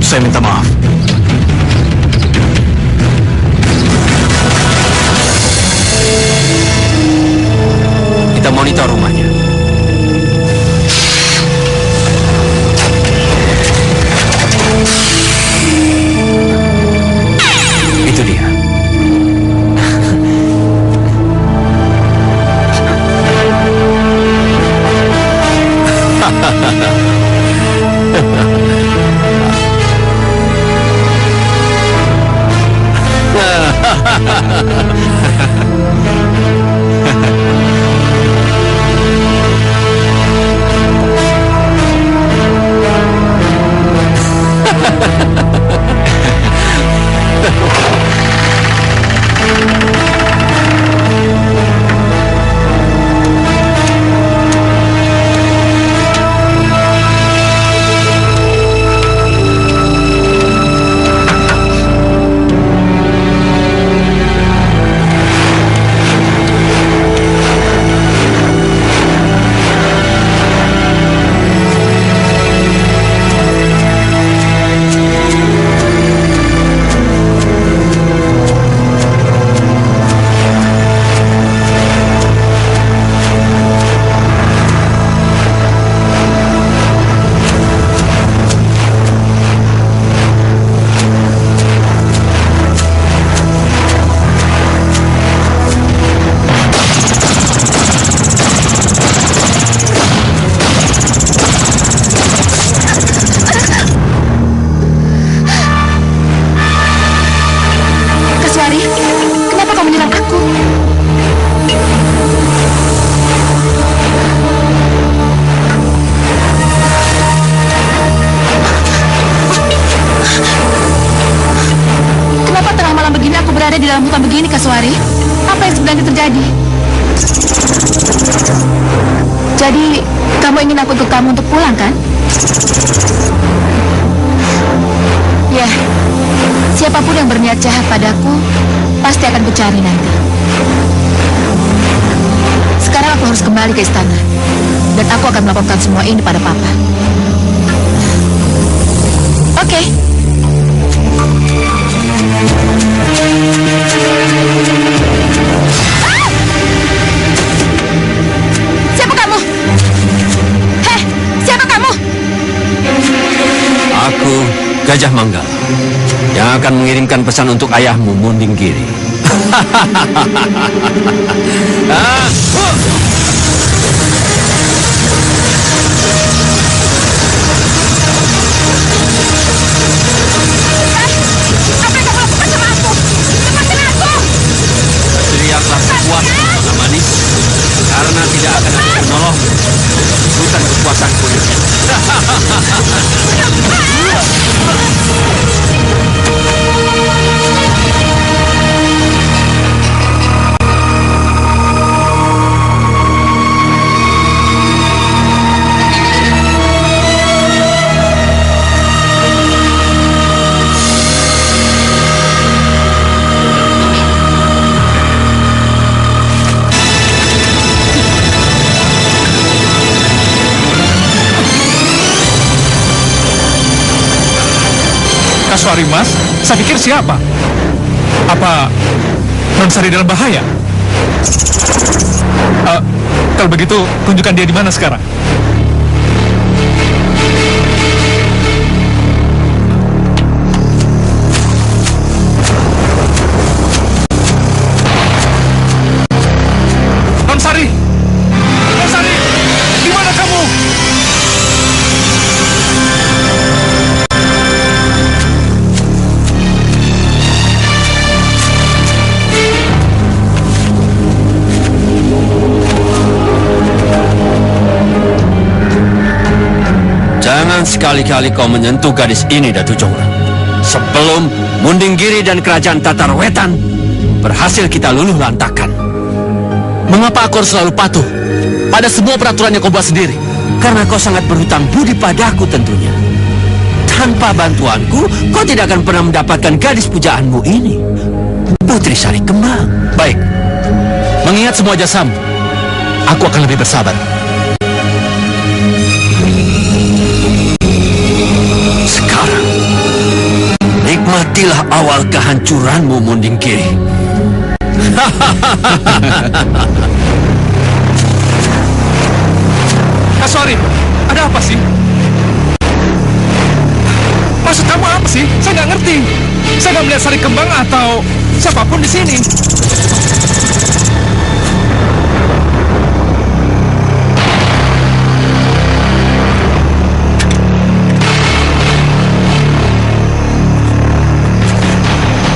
Saya minta maaf. Kita monitor rumahnya. Itu dia. berada di dalam hutan begini, Kaswari? Apa yang sebenarnya terjadi? Jadi, kamu ingin aku ikut kamu untuk pulang, kan? Ya, siapapun yang berniat jahat padaku, pasti akan kucari nanti. Sekarang aku harus kembali ke istana. Dan aku akan melaporkan semua ini pada Papa. Oke. Siapa kamu? Heh, siapa kamu? Aku Gajah Manggala yang akan mengirimkan pesan untuk ayahmu Munding Giri. Teriaklah sekuat Nona Manis, karena tidak akan ada penolong. Bukan kekuasaanku ini. Kasuari Mas, saya pikir siapa? Apa Nonsari dalam bahaya? Kalau begitu, tunjukkan dia di mana sekarang. Nonsari! Nonsari! Di mana kamu? Jangan sekali-kali kau menyentuh gadis ini, Datu Jonggrang. Sebelum Munding Giri dan kerajaan Tatar Wetan berhasil kita luluh lantakan. Mengapa aku harus selalu patuh pada semua peraturan yang kau buat sendiri? Karena kau sangat berhutang budi padaku tentunya. Tanpa bantuanku, kau tidak akan pernah mendapatkan gadis pujaanmu ini, Putri Sari Kembang. Baik, mengingat semua jasamu, aku akan lebih bersabar. Sekarang, nikmatilah awal kehancuranmu, Munding Giri. Kasuari, ada apa sih? Maksud kamu apa sih? Saya nggak ngerti. Saya nggak melihat Sari Kembang atau siapapun di sini.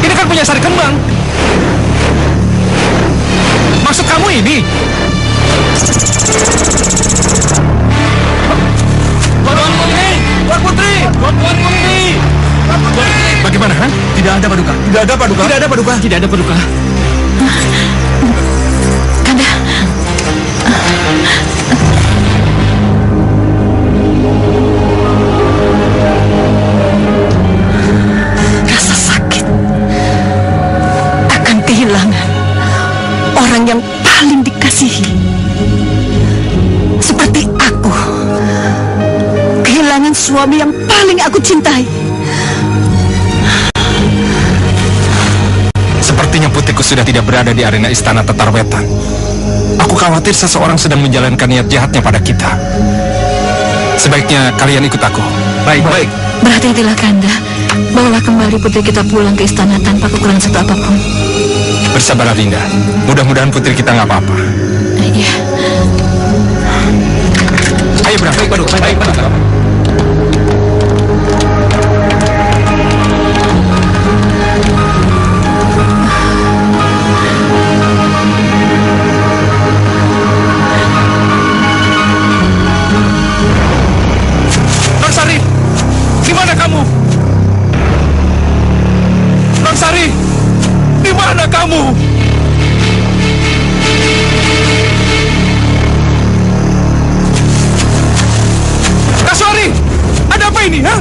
Ini kan punya Sari Kembang. Maksud kamu ini? Tuan Putri! Bagaimana, Han? Tidak ada Paduka. Tidak ada Paduka. Tidak ada Paduka. Tidak ada Paduka. Kanda. Rasa sakit akan kehilangan orang yang paling dikasihi. Seperti aku kehilangan suami yang paling aku cintai. Sepertinya putriku sudah tidak berada di arena istana Tatar Wetan. Aku khawatir seseorang sedang menjalankan niat jahatnya pada kita. Sebaiknya kalian ikut aku. Baik. Berhati-hatilah Kanda. Bawalah kembali putri kita pulang ke istana tanpa kekurangan satu apapun. Bersabarlah Dinda. Mudah-mudahan putri kita nggak apa-apa. Iya. Ayo berangkat. Baik, Paduka. Nonsari, di mana kamu? Nonsari, di mana kamu? Kasuari, ada apa ini, ha?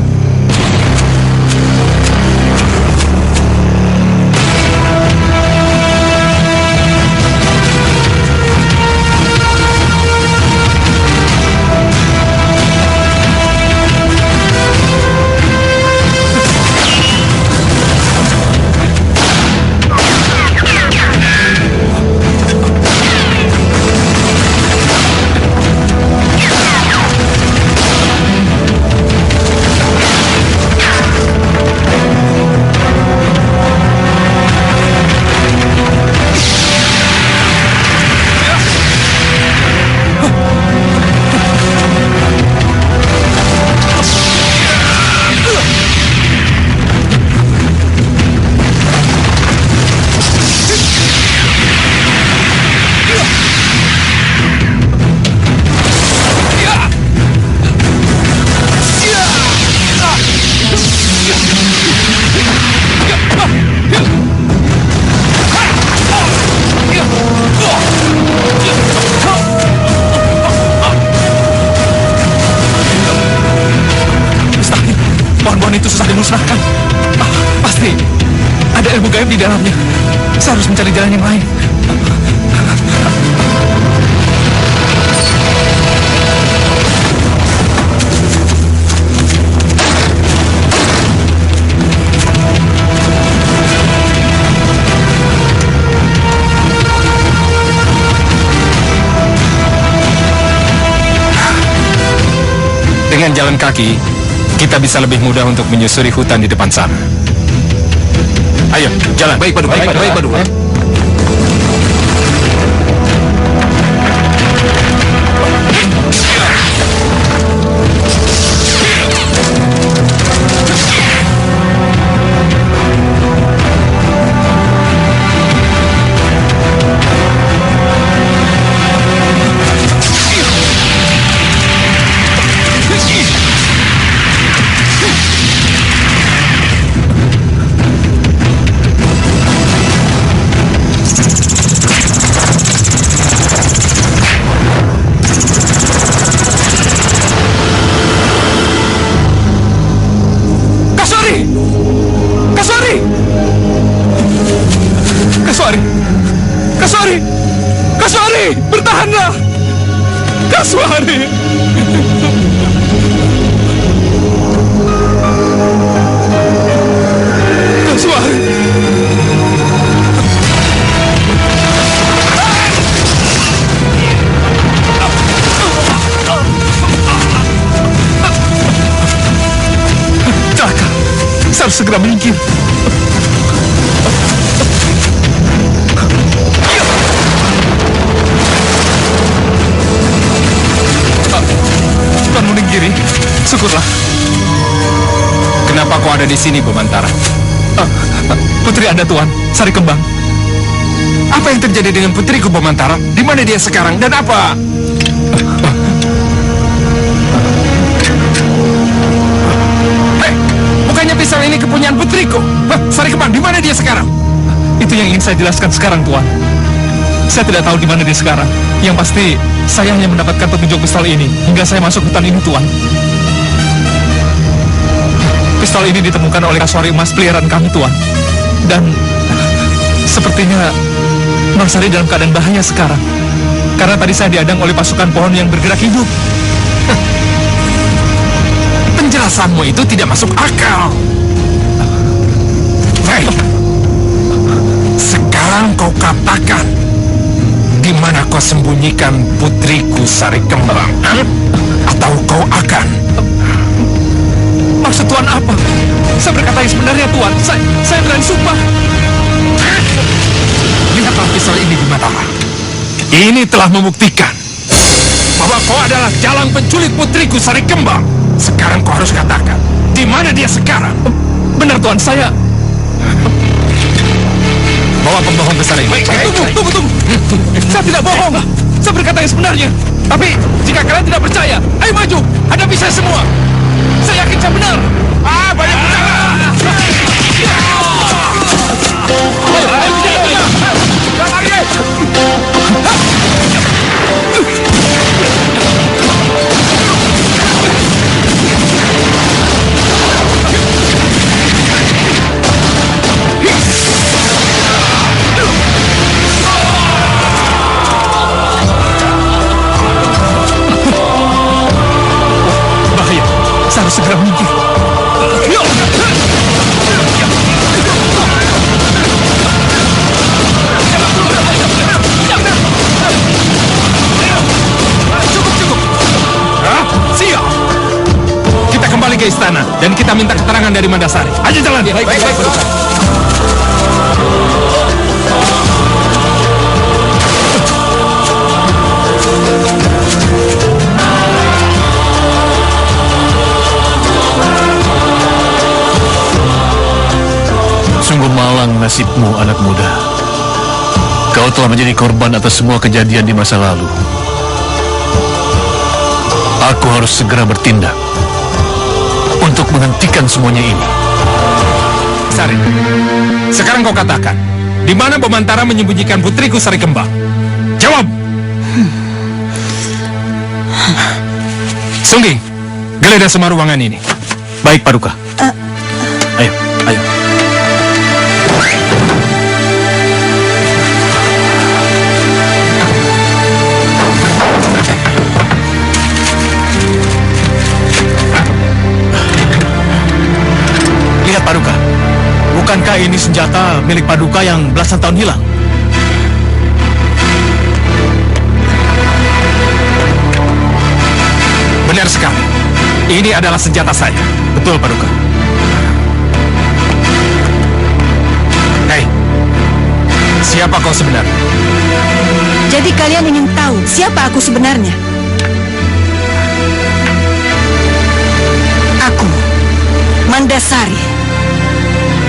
pohon itu susah dimusnahkan. Pasti ada ilmu gaib di dalamnya. Saya harus mencari jalan yang lain. Dengan jalan kaki, kita bisa lebih mudah untuk menyusuri hutan di depan sana. Ayo, jalan. Baik, Paduka. Baik, Paduka. Kaswari, bertahanlah! Kaswari! Kaswari! Celaka! Saya harus segera menyingkir. Tuan Muningiri, syukurlah. Kenapa kau ada di sini, Bomantara? Putri Anda, Tuan, Sari Kembang. Apa yang terjadi dengan putriku, Bomantara? Di mana dia sekarang dan apa? Bukannya pisau ini kepunyaan putriku? Sari Kembang, di mana dia sekarang? Itu yang ingin saya jelaskan sekarang, Tuan. Saya tidak tahu di mana dia sekarang. Yang pasti, saya hanya mendapatkan petunjuk pistol ini hingga saya masuk hutan ini, Tuan. Pistol ini ditemukan oleh Kaswari emas peliharaan kami, Tuan. Dan sepertinya Bang Sari dalam keadaan bahaya sekarang. Karena tadi saya dihadang oleh pasukan pohon yang bergerak hidup. Penjelasanmu itu tidak masuk akal. Hei, sekarang kau katakan di mana kau sembunyikan putriku Sari Kembang? Atau kau akan? Maksud Tuan apa? Saya berkata yang sebenarnya, Tuan. Saya berani sumpah. Lihatlah pisau ini di matamu. Ini telah membuktikan bahwa kau adalah jalang penculik putriku Sari Kembang. Sekarang kau harus katakan di mana dia sekarang. Benar, Tuan. Saya bawa pembohong besar ini. Tunggu. Saya tidak bohong. Saya berkata yang sebenarnya. Tapi jika kalian tidak percaya, ayo maju, hadapi saya semua. Saya yakin saya benar. Banyak bicara. Ayo bicara. Saya harus segera menyingkir. Cukup. Siap. Kita kembali ke istana dan kita minta keterangan dari Mandasari. Ayo jalan. Baik. Sungguh malang nasibmu, anak muda. Kau telah menjadi korban atas semua kejadian di masa lalu. Aku harus segera bertindak untuk menghentikan semuanya ini. Sari, sekarang kau katakan, di mana Bomantara menyembunyikan putriku Sari Kembang? Jawab! Sungging, geledah semua ruangan ini. Baik, Paduka. Ayo, ayo. Lihat Paduka, bukankah ini senjata milik Paduka yang belasan tahun hilang? Benar sekali. Ini adalah senjata saya. Betul Paduka. Hei, siapa kau sebenarnya? Jadi kalian ingin tahu siapa aku sebenarnya? Aku, Mandasari,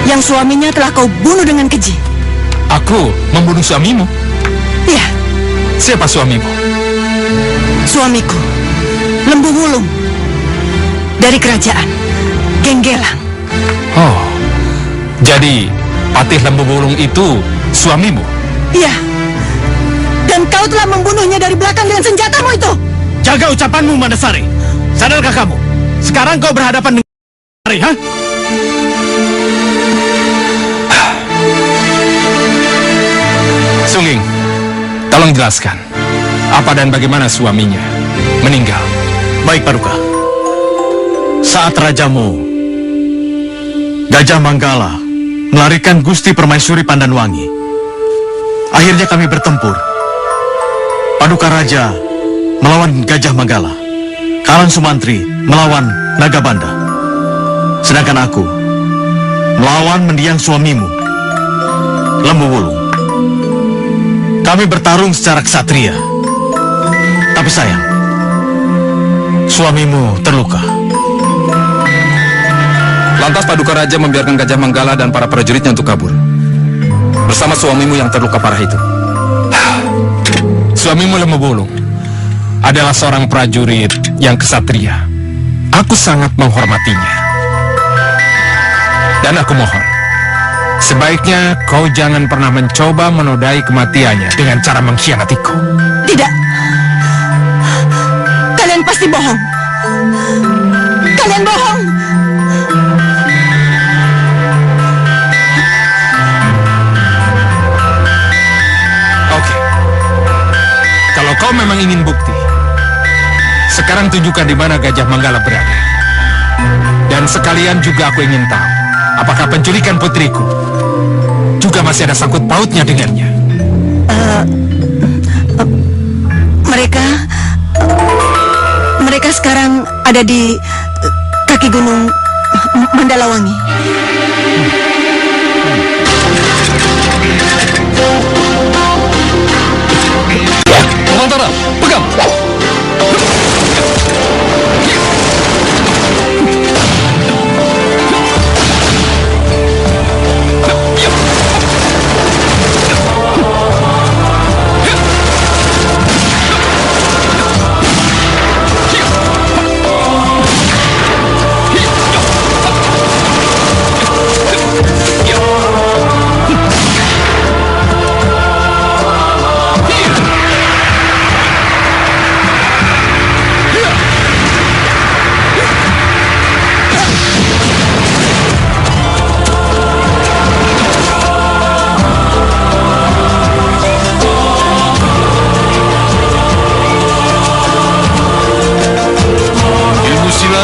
yang suaminya telah kau bunuh dengan keji. Aku membunuh suamimu? Iya, Siapa suamimu? suamiku, Lembu Wulung, dari kerajaan Genggelang. Oh, jadi Patih Lembu Wulung itu suamimu? Iya, dan kau telah membunuhnya dari belakang dengan senjatamu itu. Jaga ucapanmu Mandasari. Sadarkah kamu? Sekarang kau berhadapan dengan Mandasari, ha? Sunging, tolong jelaskan. Apa dan bagaimana suaminya meninggal? Baik Paduka. Saat rajamu Gajah Manggala melarikan Gusti Permaisuri Pandanwangi, akhirnya kami bertempur. Paduka Raja melawan Gajah Manggala, Karang Sumantri melawan Nagabanda, sedangkan aku melawan mendiang suamimu, Lembu Wulung. Kami bertarung secara ksatria, tapi sayang, suamimu terluka. Lantas Paduka Raja membiarkan Gajah Manggala dan para prajuritnya untuk kabur bersama suamimu yang terluka parah itu. Suamimu Lembu Wulung adalah seorang prajurit yang kesatria. Aku sangat menghormatinya. Dan aku mohon, sebaiknya kau jangan pernah mencoba menodai kematiannya dengan cara mengkhianatiku. Tidak, kalian pasti bohong. Kalian bohong. Oke, kalau kau memang ingin bukti, sekarang tunjukkan di mana Gajah Manggala berada. Dan sekalian juga aku ingin tahu, apakah penculikan putriku juga masih ada sangkut pautnya dengannya. Mereka sekarang ada di kaki gunung Mandalawangi. Pemantara, pegang!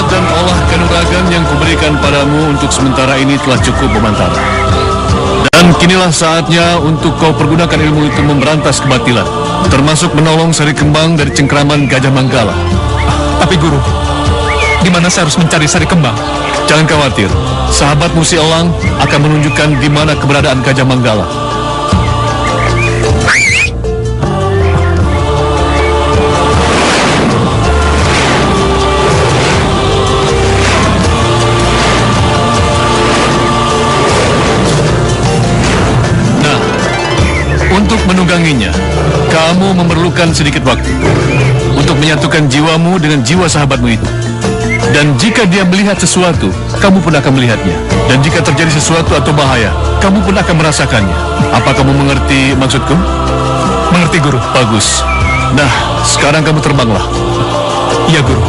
Dan olah kanuragan yang kuberikan padamu untuk sementara ini telah cukup, Pemantara. Dan kinilah saatnya untuk kau pergunakan ilmu itu memberantas kebatilan, termasuk menolong Sari Kembang dari cengkraman Gajah Manggala. Tapi Guru, di mana saya harus mencari Sari Kembang? Jangan khawatir, sahabatmu si Elang akan menunjukkan di mana keberadaan Gajah Manggala. Untuk menungganginya, kamu memerlukan sedikit waktu untuk menyatukan jiwamu dengan jiwa sahabatmu itu. Dan jika dia melihat sesuatu, kamu pun akan melihatnya. Dan jika terjadi sesuatu atau bahaya, kamu pun akan merasakannya. Apa kamu mengerti maksudku? Mengerti, Guru. Bagus. Nah, sekarang kamu terbanglah. Iya, Guru.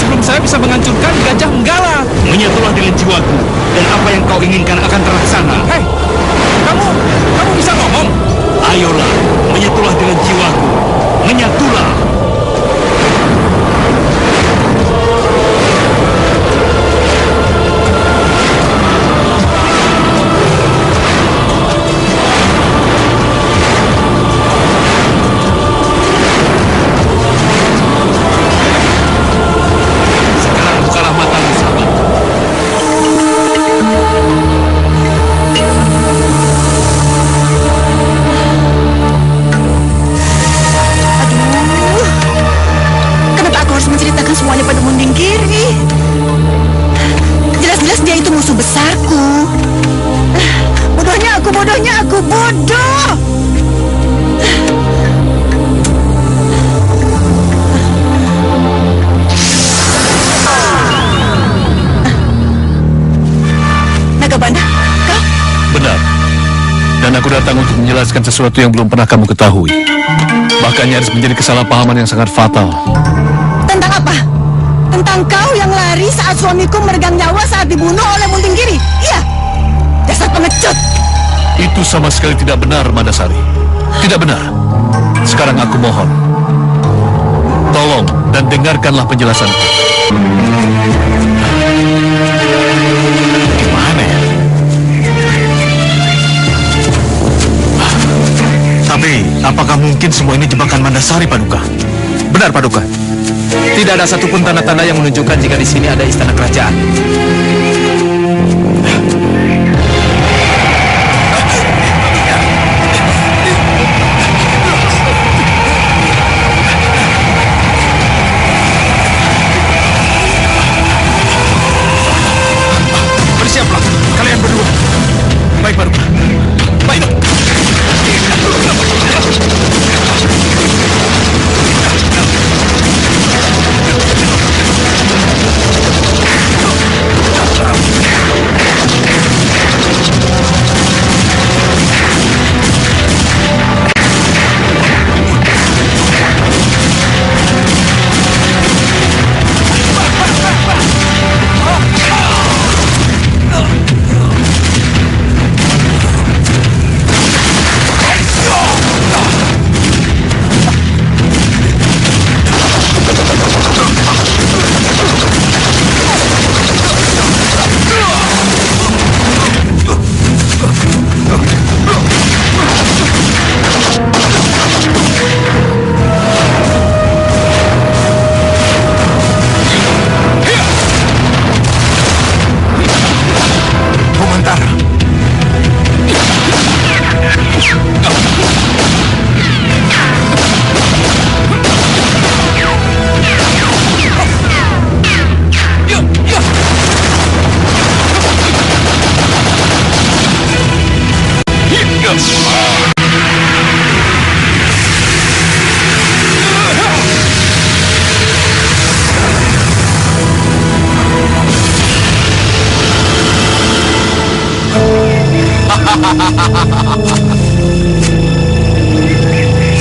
sebelum saya bisa menghancurkan Gajah Menggala. Menyatulah dengan jiwaku, dan apa yang kau inginkan akan terlaksana. Hei, kamu bisa ngomong? Ayolah, menyatulah dengan jiwaku. Menyatulah. Sekarang bukalah matamu, sahabat. Aduh, kenapa aku harus menceritakan semuanya pada Munding Giri? Jelas-jelas dia itu musuh besarku. Bodohnya aku bodoh. Nagabana, kau? Benar. Dan aku datang untuk menjelaskan sesuatu yang belum pernah kamu ketahui. Bahkan nyaris menjadi kesalahpahaman yang sangat fatal. Tentang apa? Tentang kau yang lari saat suamiku meregang nyawa saat dibunuh oleh Munding Giri. Iya, dasar pengecut. Itu sama sekali tidak benar, Mandasari. Tidak benar. Sekarang aku mohon, tolong dan dengarkanlah penjelasanku. Gimana ya? Tapi, apakah mungkin semua ini jebakan Mandasari, Paduka? Benar, Paduka. Tidak ada satupun tanda-tanda yang menunjukkan jika di sini ada istana kerajaan. Bersiaplah, kalian berdua. Baik, Paduka. Baik.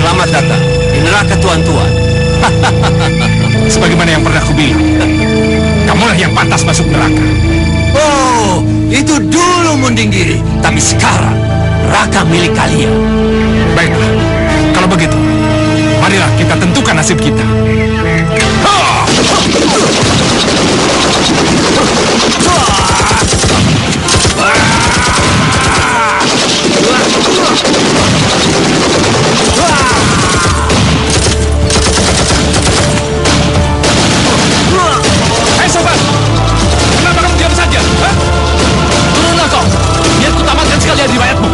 Selamat datang di neraka tuan-tuan. Sebagaimana yang pernah kubilang, kamulah yang pantas masuk neraka. Oh, itu dulu Munding Giri. Tapi sekarang, neraka milik kalian. Baiklah, kalau begitu, marilah kita tentukan nasib kita. Hei sobat, kenapa kamu diam saja? Hah? Turunlah kau, biar ku tamatkan sekalian riwayatmu.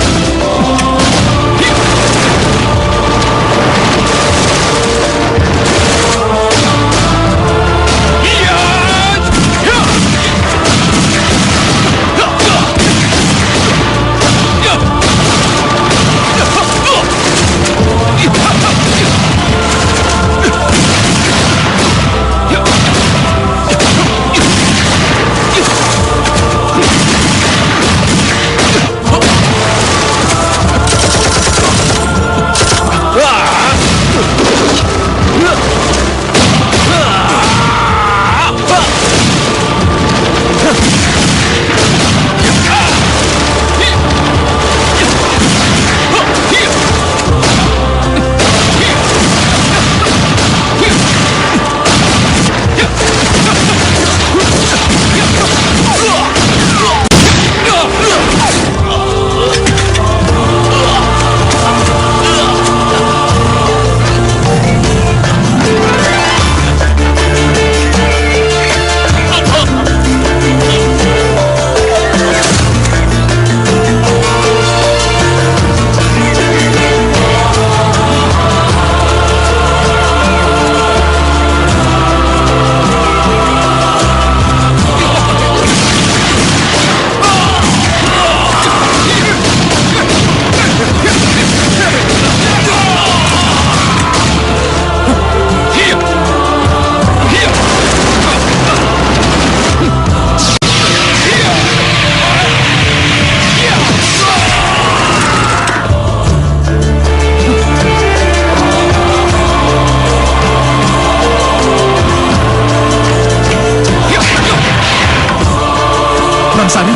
Mandasari?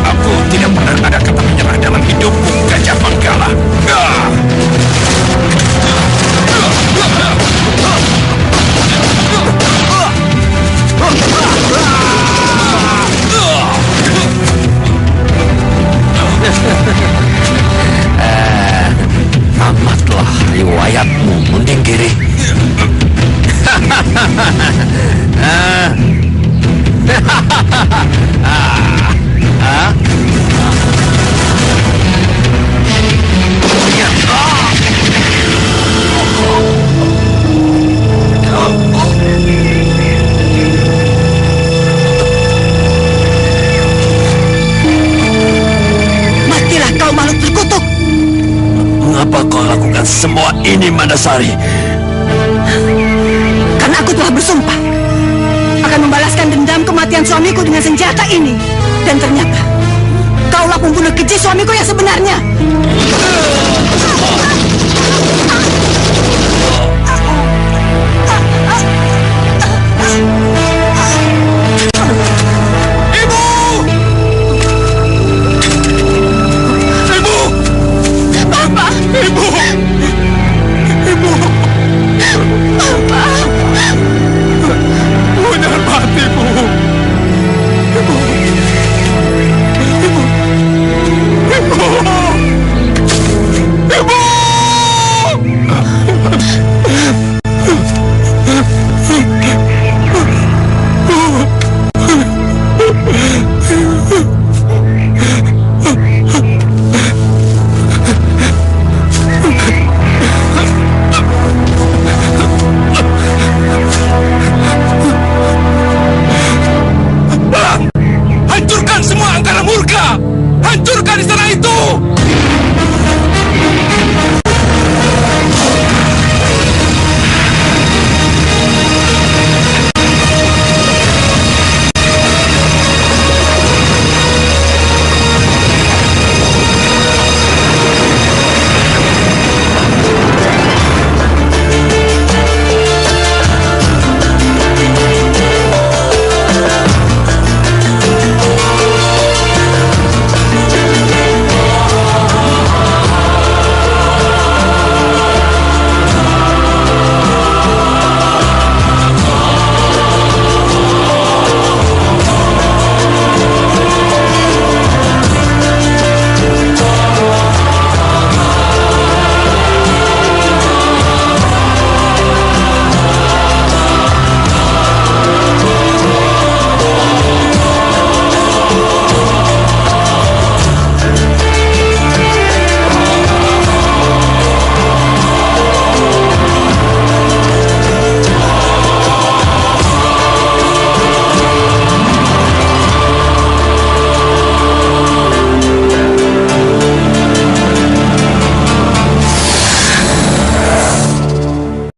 Aku tidak pernah ada kata menyerah dalam hidupku, Gajah Manggala. Tamatlah riwayatmu, Mundinggiri. Matilah kau makhluk terkutuk. Mengapa kau lakukan semua ini, Mandasari? Karena aku telah bersumpah akan membalaskan dendam kematian suamiku dengan senjata ini. Dan ternyata kaulah pembunuh keji suamiku yang sebenarnya.